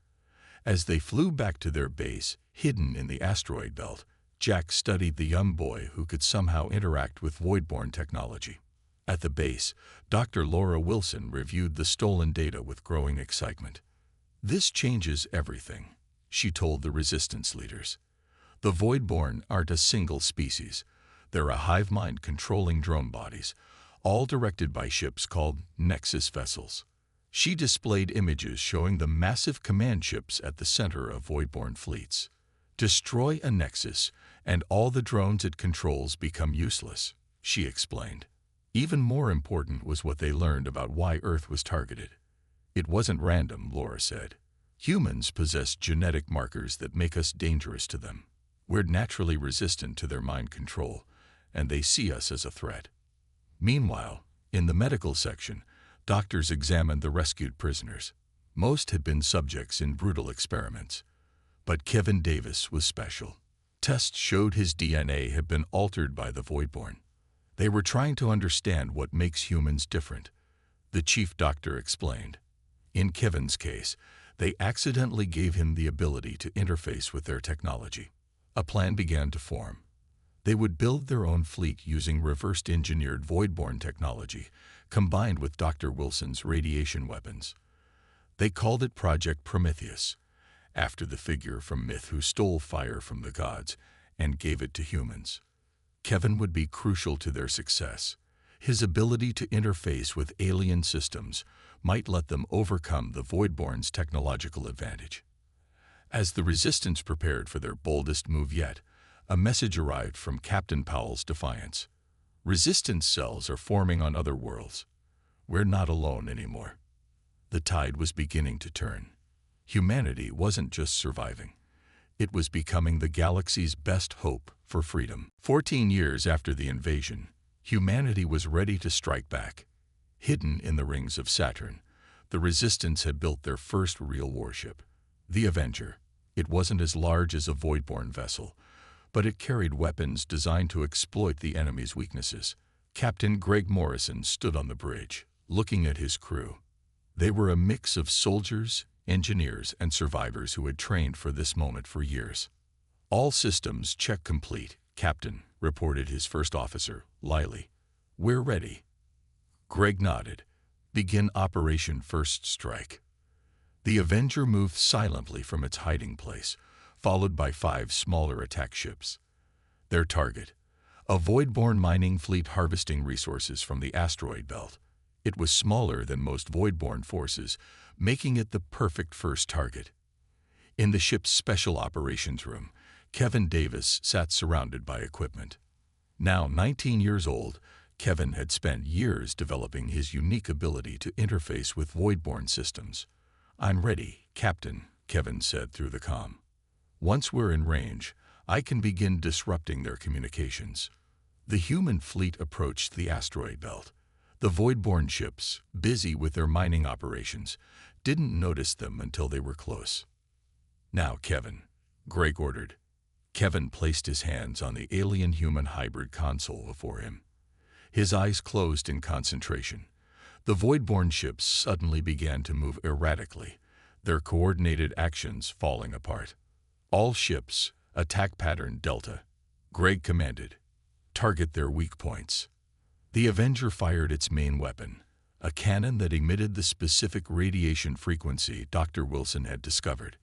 As they flew back to their base, hidden in the asteroid belt, Jack studied the young boy who could somehow interact with Voidborn technology. At the base, Dr. Laura Wilson reviewed the stolen data with growing excitement. "This changes everything," she told the resistance leaders. "The Voidborn aren't a single species. They're a hive mind controlling drone bodies, all directed by ships called Nexus vessels." She displayed images showing the massive command ships at the center of Voidborn fleets. "Destroy a Nexus, and all the drones it controls become useless," she explained. Even more important was what they learned about why Earth was targeted. "It wasn't random," Laura said. "Humans possess genetic markers that make us dangerous to them. We're naturally resistant to their mind control, and they see us as a threat. Meanwhile, in the medical section, doctors examined the rescued prisoners. Most had been subjects in brutal experiments. But Kevin Davis was special. Tests showed his DNA had been altered by the Voidborn. They were trying to understand what makes humans different, the chief doctor explained. In Kevin's case, they accidentally gave him the ability to interface with their technology. A plan began to form. They would build their own fleet using reverse-engineered Voidborn technology, combined with Dr. Wilson's radiation weapons. They called it Project Prometheus, after the figure from myth who stole fire from the gods and gave it to humans. Kevin would be crucial to their success. His ability to interface with alien systems might let them overcome the Voidborn's technological advantage. As the Resistance prepared for their boldest move yet, a message arrived from Captain Powell's Defiance. Resistance cells are forming on other worlds. We're not alone anymore. The tide was beginning to turn. Humanity wasn't just surviving. It was becoming the galaxy's best hope for freedom. 14 years after the invasion, humanity was ready to strike back. Hidden in the rings of Saturn, the Resistance had built their first real warship, the Avenger. It wasn't as large as a Voidborn vessel, but it carried weapons designed to exploit the enemy's weaknesses. Captain Greg Morrison stood on the bridge, looking at his crew. They were a mix of soldiers, engineers, and survivors who had trained for this moment for years. "All systems check complete, Captain," reported his first officer, Liley. "We're ready." Greg nodded. "Begin Operation First Strike." The Avenger moved silently from its hiding place, followed by 5 smaller attack ships. Their target, a Voidborn mining fleet harvesting resources from the asteroid belt. It was smaller than most Voidborn forces, making it the perfect first target. In the ship's special operations room, Kevin Davis sat surrounded by equipment. Now 19 years old, Kevin had spent years developing his unique ability to interface with Voidborn systems. "I'm ready, Captain," Kevin said through the comm. "Once we're in range, I can begin disrupting their communications." The human fleet approached the asteroid belt. The Voidborn ships, busy with their mining operations, didn't notice them until they were close. "Now, Kevin," Greg ordered. Kevin placed his hands on the alien-human hybrid console before him. His eyes closed in concentration. The Voidborn ships suddenly began to move erratically, their coordinated actions falling apart. "All ships, attack pattern Delta," Greg commanded. "Target their weak points." The Avenger fired its main weapon, a cannon that emitted the specific radiation frequency Dr. Wilson had discovered.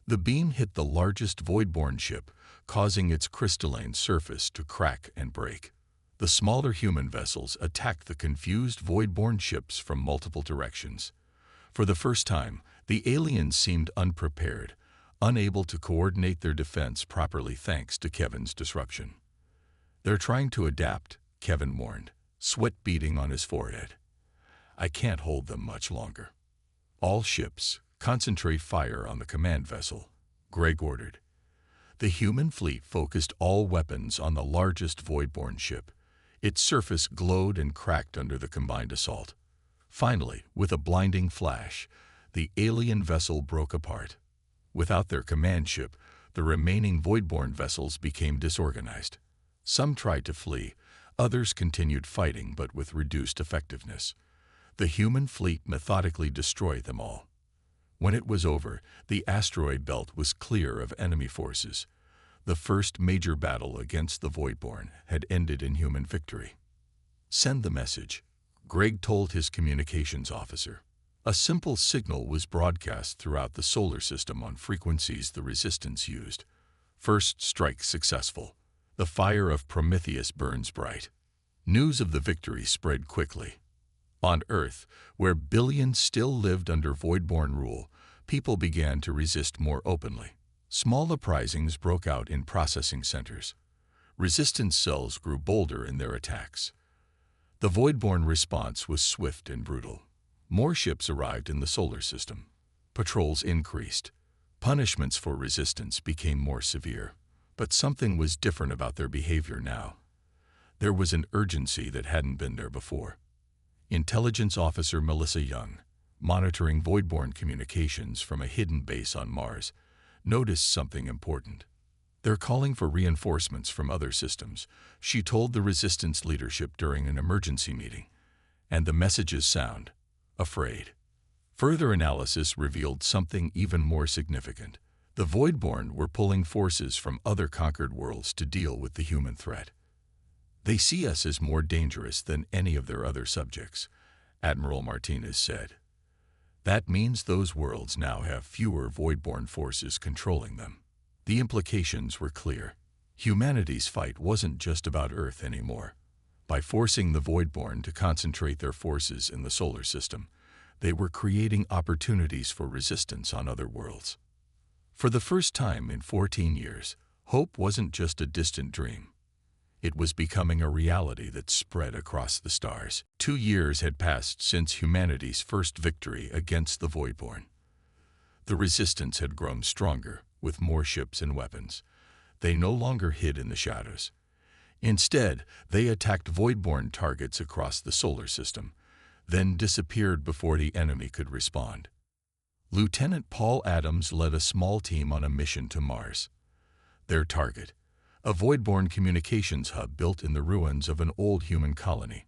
The beam hit the largest Voidborn ship, causing its crystalline surface to crack and break. The smaller human vessels attacked the confused Voidborn ships from multiple directions. For the first time, the aliens seemed unprepared, unable to coordinate their defense properly thanks to Kevin's disruption. "They're trying to adapt," Kevin warned, sweat beading on his forehead. "I can't hold them much longer." "All ships, concentrate fire on the command vessel," Greg ordered. The human fleet focused all weapons on the largest Voidborn ship. Its surface glowed and cracked under the combined assault. Finally, with a blinding flash, the alien vessel broke apart. Without their command ship, the remaining Voidborn vessels became disorganized. Some tried to flee, others continued fighting but with reduced effectiveness. The human fleet methodically destroyed them all. When it was over, the asteroid belt was clear of enemy forces. The first major battle against the Voidborn had ended in human victory. "Send the message," Greg told his communications officer. A simple signal was broadcast throughout the solar system on frequencies the Resistance used. "First strike successful. The fire of Prometheus burns bright." News of the victory spread quickly. On Earth, where billions still lived under Voidborn rule, people began to resist more openly. Small uprisings broke out in processing centers. Resistance cells grew bolder in their attacks. The Voidborn response was swift and brutal. More ships arrived in the solar system. Patrols increased. Punishments for resistance became more severe. But something was different about their behavior now. There was an urgency that hadn't been there before. Intelligence Officer Melissa Young, monitoring voidborne communications from a hidden base on Mars, noticed something important. They're calling for reinforcements from other systems, she told the Resistance leadership during an emergency meeting. And the messages sound afraid. Further analysis revealed something even more significant. The Voidborn were pulling forces from other conquered worlds to deal with the human threat. They see us as more dangerous than any of their other subjects, Admiral Martinez said. That means those worlds now have fewer Voidborn forces controlling them. The implications were clear. Humanity's fight wasn't just about Earth anymore. By forcing the Voidborn to concentrate their forces in the solar system, they were creating opportunities for resistance on other worlds. For the first time in 14 years, hope wasn't just a distant dream. It was becoming a reality that spread across the stars. 2 years had passed since humanity's first victory against the Voidborn. The resistance had grown stronger, with more ships and weapons. They no longer hid in the shadows. Instead, they attacked Voidborn targets across the solar system, then disappeared before the enemy could respond. Lieutenant Paul Adams led a small team on a mission to Mars. Their target, a Voidborn communications hub built in the ruins of an old human colony.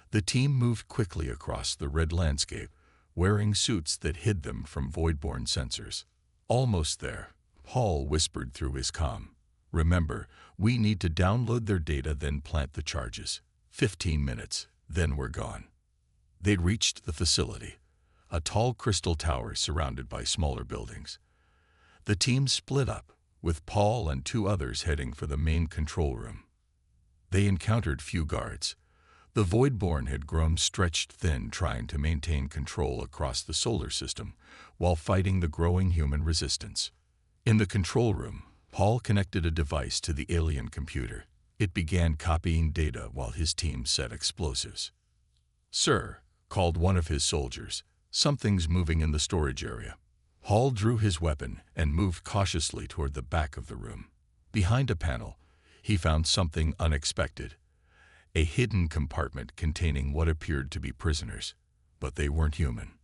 The team moved quickly across the red landscape, wearing suits that hid them from Voidborn sensors. Almost there, Paul whispered through his comm. Remember, we need to download their data, then plant the charges. 15 minutes, then we're gone. They'd reached the facility, a tall crystal tower surrounded by smaller buildings. The team split up, with Paul and 2 others heading for the main control room. They encountered few guards. The Voidborn had grown stretched thin, trying to maintain control across the solar system while fighting the growing human resistance. In the control room, Paul connected a device to the alien computer. It began copying data while his team set explosives. "Sir," called one of his soldiers, "something's moving in the storage area." Paul drew his weapon and moved cautiously toward the back of the room. Behind a panel, he found something unexpected. A hidden compartment containing what appeared to be prisoners, but they weren't human.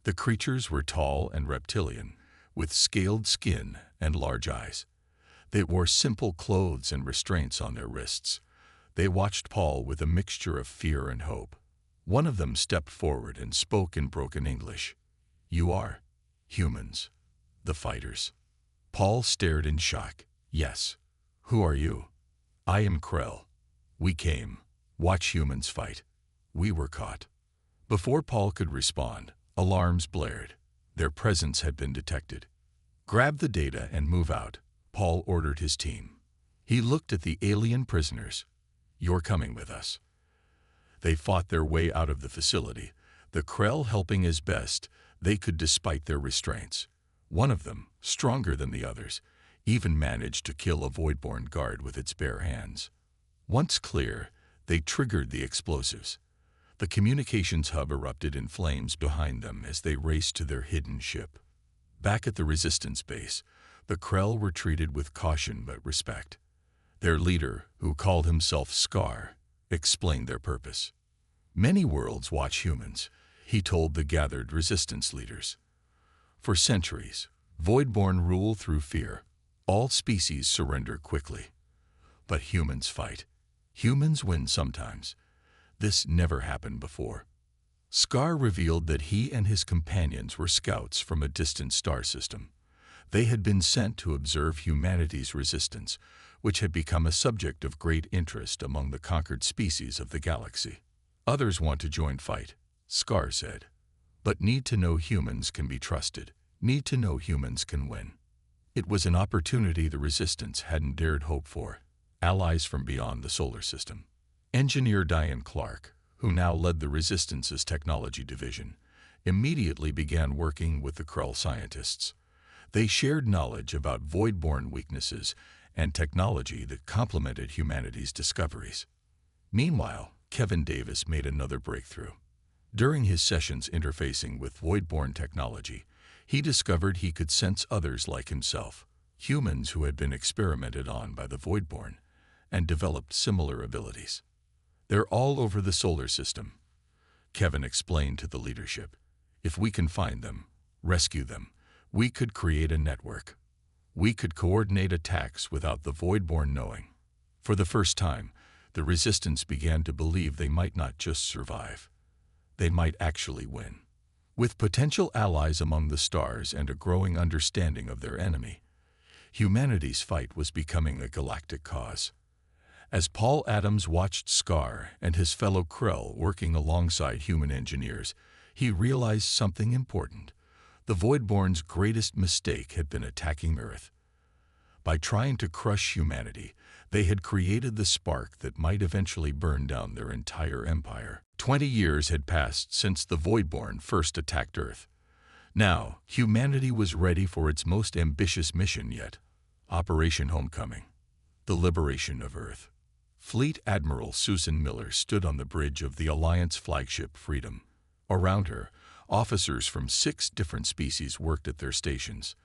The creatures were tall and reptilian, with scaled skin and large eyes. They wore simple clothes and restraints on their wrists. They watched Paul with a mixture of fear and hope. One of them stepped forward and spoke in broken English. "You are humans, the fighters." Paul stared in shock. "Yes. Who are you?" "I am Krell. We came. Watch humans fight. We were caught." Before Paul could respond, alarms blared. Their presence had been detected. "Grab the data and move out," Paul ordered his team. He looked at the alien prisoners. "You're coming with us." They fought their way out of the facility, the Krell helping as best they could despite their restraints. One of them, stronger than the others, even managed to kill a Voidborn guard with its bare hands. Once clear, they triggered the explosives. The communications hub erupted in flames behind them as they raced to their hidden ship. Back at the Resistance base, the Krell were treated with caution but respect. Their leader, who called himself Scar, explained their purpose. "Many worlds watch humans," he told the gathered Resistance leaders. "For centuries, Voidborn rule through fear. All species surrender quickly. But humans fight. Humans win sometimes. This never happened before." Scar revealed that he and his companions were scouts from a distant star system. They had been sent to observe humanity's resistance, which had become a subject of great interest among the conquered species of the galaxy. "Others want to join fight," Scar said, "but need to know humans can be trusted, need to know humans can win." It was an opportunity the Resistance hadn't dared hope for. Allies from beyond the solar system. Engineer Diane Clark, who now led the Resistance's technology division, immediately began working with the Krell scientists. They shared knowledge about Voidborn weaknesses and technology that complemented humanity's discoveries. Meanwhile, Kevin Davis made another breakthrough. During his sessions interfacing with Voidborn technology, he discovered he could sense others like himself, humans who had been experimented on by the Voidborn and developed similar abilities. They're all over the solar system, Kevin explained to the leadership. If we can find them, rescue them, we could create a network. We could coordinate attacks without the Voidborn knowing. For the first time, the Resistance began to believe they might not just survive. They might actually win. With potential allies among the stars and a growing understanding of their enemy, humanity's fight was becoming a galactic cause. As Paul Adams watched Scar and his fellow Krell working alongside human engineers, he realized something important. The Voidborn's greatest mistake had been attacking Earth. By trying to crush humanity, they had created the spark that might eventually burn down their entire empire. 20 years had passed since the Voidborn first attacked Earth. Now, humanity was ready for its most ambitious mission yet, Operation Homecoming, the liberation of Earth. Fleet Admiral Susan Miller stood on the bridge of the Alliance flagship Freedom. Around her, officers from 6 different species worked at their stations.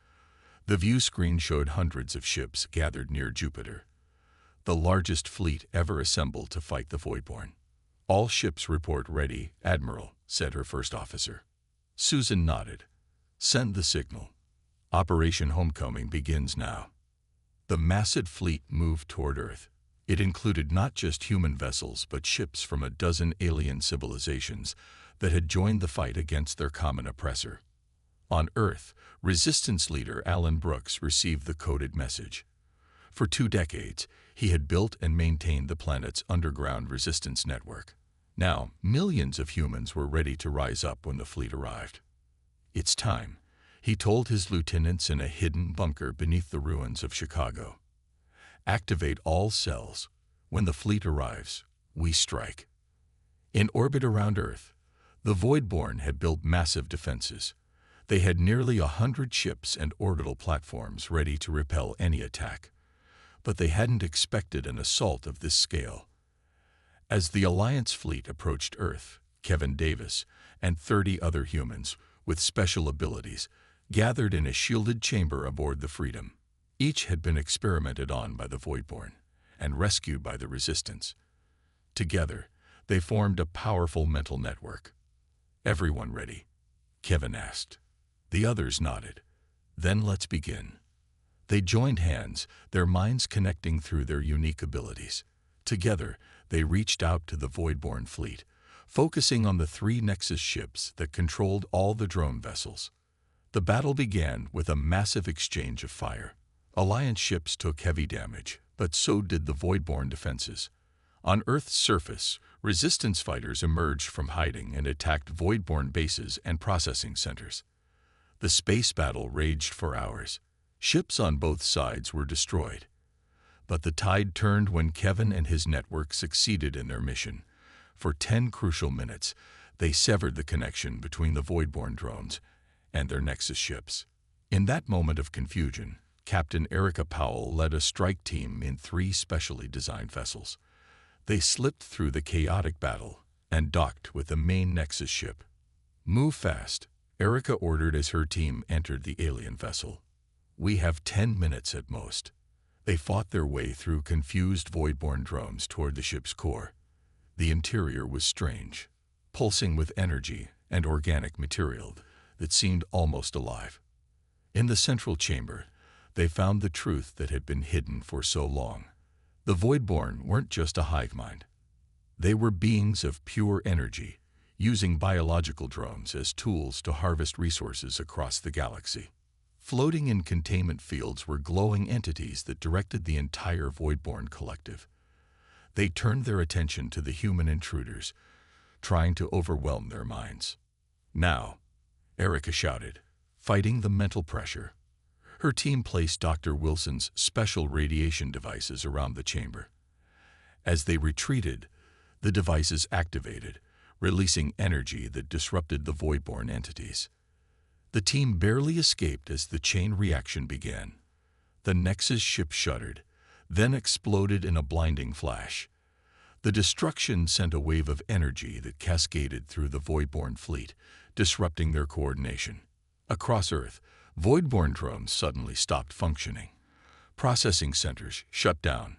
The view screen showed hundreds of ships gathered near Jupiter, the largest fleet ever assembled to fight the Voidborn. All ships report ready, Admiral, said her first officer. Susan nodded. Send the signal. Operation Homecoming begins now. The massive fleet moved toward Earth. It included not just human vessels but ships from a dozen alien civilizations that had joined the fight against their common oppressor. On Earth, Resistance leader Alan Brooks received the coded message. For 2 decades, he had built and maintained the planet's underground resistance network. Now, millions of humans were ready to rise up when the fleet arrived. It's time, he told his lieutenants in a hidden bunker beneath the ruins of Chicago. Activate all cells. When the fleet arrives, we strike. In orbit around Earth, the Voidborn had built massive defenses. They had nearly 100 ships and orbital platforms ready to repel any attack. But they hadn't expected an assault of this scale. As the Alliance fleet approached Earth, Kevin Davis and 30 other humans with special abilities gathered in a shielded chamber aboard the Freedom. Each had been experimented on by the Voidborn and rescued by the Resistance. Together, they formed a powerful mental network. Everyone ready? Kevin asked. The others nodded. Then let's begin. They joined hands, their minds connecting through their unique abilities. Together, they reached out to the Voidborn fleet, focusing on the 3 Nexus ships that controlled all the drone vessels. The battle began with a massive exchange of fire. Alliance ships took heavy damage, but so did the Voidborn defenses. On Earth's surface, Resistance fighters emerged from hiding and attacked Voidborn bases and processing centers. The space battle raged for hours. Ships on both sides were destroyed. But the tide turned when Kevin and his network succeeded in their mission. For 10 crucial minutes, they severed the connection between the Voidborn drones and their Nexus ships. In that moment of confusion, Captain Erica Powell led a strike team in 3 specially designed vessels. They slipped through the chaotic battle and docked with the main Nexus ship. Move fast, Erica ordered as her team entered the alien vessel. We have 10 minutes at most. They fought their way through confused Voidborn drones toward the ship's core. The interior was strange, pulsing with energy and organic material that seemed almost alive. In the central chamber, they found the truth that had been hidden for so long. The Voidborn weren't just a hive mind. They were beings of pure energy, using biological drones as tools to harvest resources across the galaxy. Floating in containment fields were glowing entities that directed the entire Voidborn collective. They turned their attention to the human intruders, trying to overwhelm their minds. Now, Erica shouted, fighting the mental pressure. Her team placed Dr. Wilson's special radiation devices around the chamber. As they retreated, the devices activated, releasing energy that disrupted the Voidborn entities. The team barely escaped as the chain reaction began. The Nexus ship shuddered, then exploded in a blinding flash. The destruction sent a wave of energy that cascaded through the Voidborn fleet, disrupting their coordination. Across Earth, Voidborn drones suddenly stopped functioning. Processing centers shut down.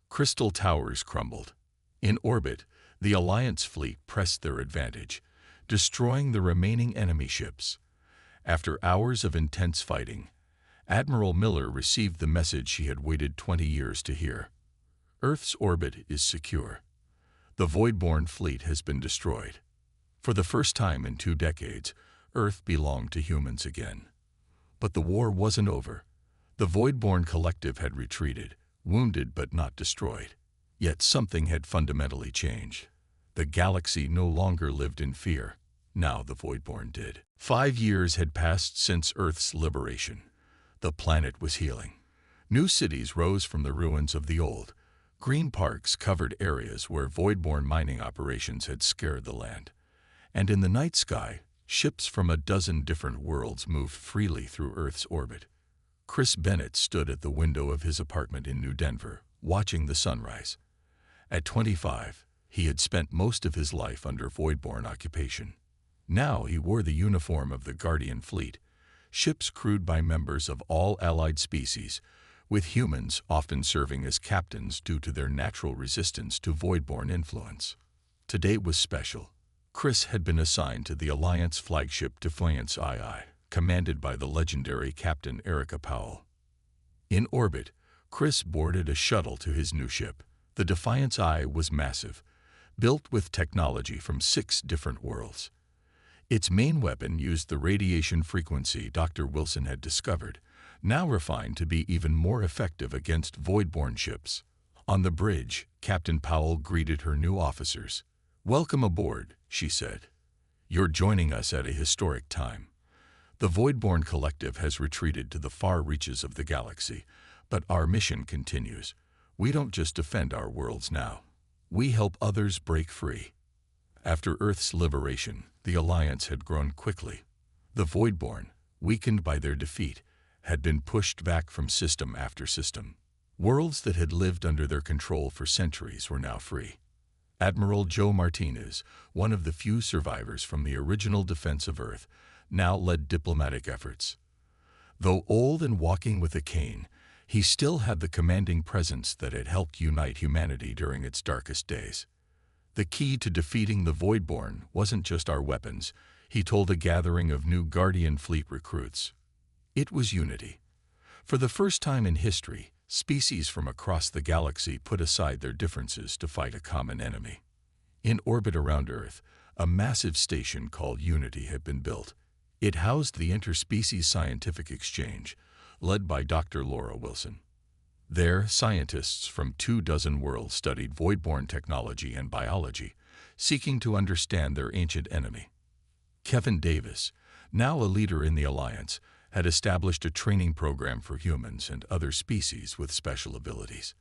Crystal towers crumbled. In orbit, the Alliance fleet pressed their advantage, destroying the remaining enemy ships. After hours of intense fighting, Admiral Miller received the message she had waited 20 years to hear. Earth's orbit is secure. The Voidborn fleet has been destroyed. For the first time in 2 decades, Earth belonged to humans again. But the war wasn't over. The Voidborn collective had retreated, wounded but not destroyed. Yet something had fundamentally changed. The galaxy no longer lived in fear. Now the Voidborn did. 5 years had passed since Earth's liberation. The planet was healing. New cities rose from the ruins of the old. Green parks covered areas where Voidborn mining operations had scared the land. And in the night sky, ships from a dozen different worlds moved freely through Earth's orbit. Chris Bennett stood at the window of his apartment in New Denver, watching the sunrise. At 25, he had spent most of his life under Voidborn occupation. Now he wore the uniform of the Guardian Fleet, ships crewed by members of all allied species, with humans often serving as captains due to their natural resistance to Voidborn influence. Today was special. Chris had been assigned to the Alliance flagship Defiance II, commanded by the legendary Captain Erica Powell. In orbit, Chris boarded a shuttle to his new ship. The Defiance I was massive, built with technology from 6 different worlds. Its main weapon used the radiation frequency Dr. Wilson had discovered, now refined to be even more effective against Voidborn ships. On the bridge, Captain Powell greeted her new officers. "Welcome aboard," she said. "You're joining us at a historic time. The Voidborn collective has retreated to the far reaches of the galaxy, but our mission continues. We don't just defend our worlds now. We help others break free." After Earth's liberation, the Alliance had grown quickly. The Voidborn, weakened by their defeat, had been pushed back from system after system. Worlds that had lived under their control for centuries were now free. Admiral Joe Martinez, one of the few survivors from the original defense of Earth, now led diplomatic efforts. Though old and walking with a cane, he still had the commanding presence that had helped unite humanity during its darkest days. The key to defeating the Voidborn wasn't just our weapons, he told a gathering of new Guardian Fleet recruits. It was unity. For the first time in history, species from across the galaxy put aside their differences to fight a common enemy. In orbit around Earth, a massive station called Unity had been built. It housed the Interspecies Scientific Exchange, led by Dr. Laura Wilson. There, scientists from 24 worlds studied Voidborn technology and biology, seeking to understand their ancient enemy. Kevin Davis, now a leader in the Alliance, had established a training program for humans and other species with special abilities.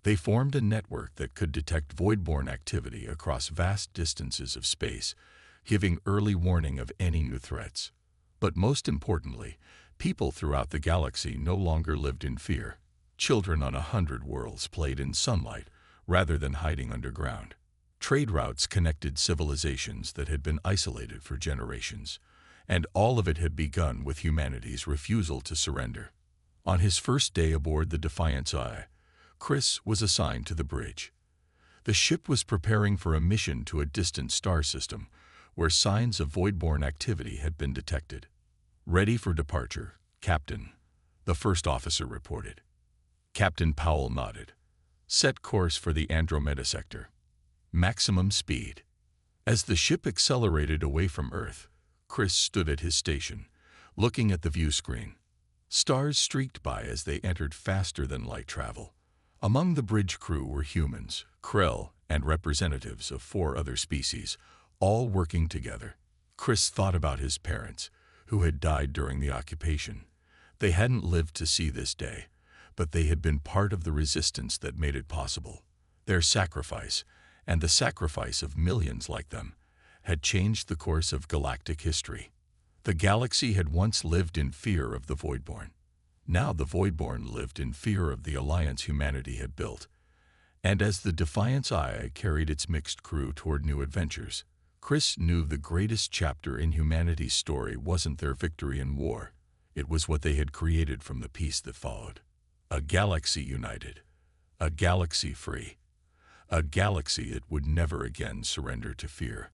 They formed a network that could detect Voidborn activity across vast distances of space, giving early warning of any new threats. But most importantly, people throughout the galaxy no longer lived in fear. Children on 100 worlds played in sunlight rather than hiding underground. Trade routes connected civilizations that had been isolated for generations, and all of it had begun with humanity's refusal to surrender. On his first day aboard the Defiance I, Chris was assigned to the bridge. The ship was preparing for a mission to a distant star system where signs of Voidborn activity had been detected. "Ready for departure, Captain," the first officer reported. Captain Powell nodded. "Set course for the Andromeda sector. Maximum speed." As the ship accelerated away from Earth, Chris stood at his station, looking at the view screen. Stars streaked by as they entered faster than light travel. Among the bridge crew were humans, Krell, and representatives of 4 other species, all working together. Chris thought about his parents, who had died during the occupation. They hadn't lived to see this day, but they had been part of the resistance that made it possible. Their sacrifice, and the sacrifice of millions like them, had changed the course of galactic history. The galaxy had once lived in fear of the Voidborn. Now the Voidborn lived in fear of the alliance humanity had built. And as the Defiance I carried its mixed crew toward new adventures, Chris knew the greatest chapter in humanity's story wasn't their victory in war. It was what they had created from the peace that followed. A galaxy united, a galaxy free, a galaxy it would never again surrender to fear.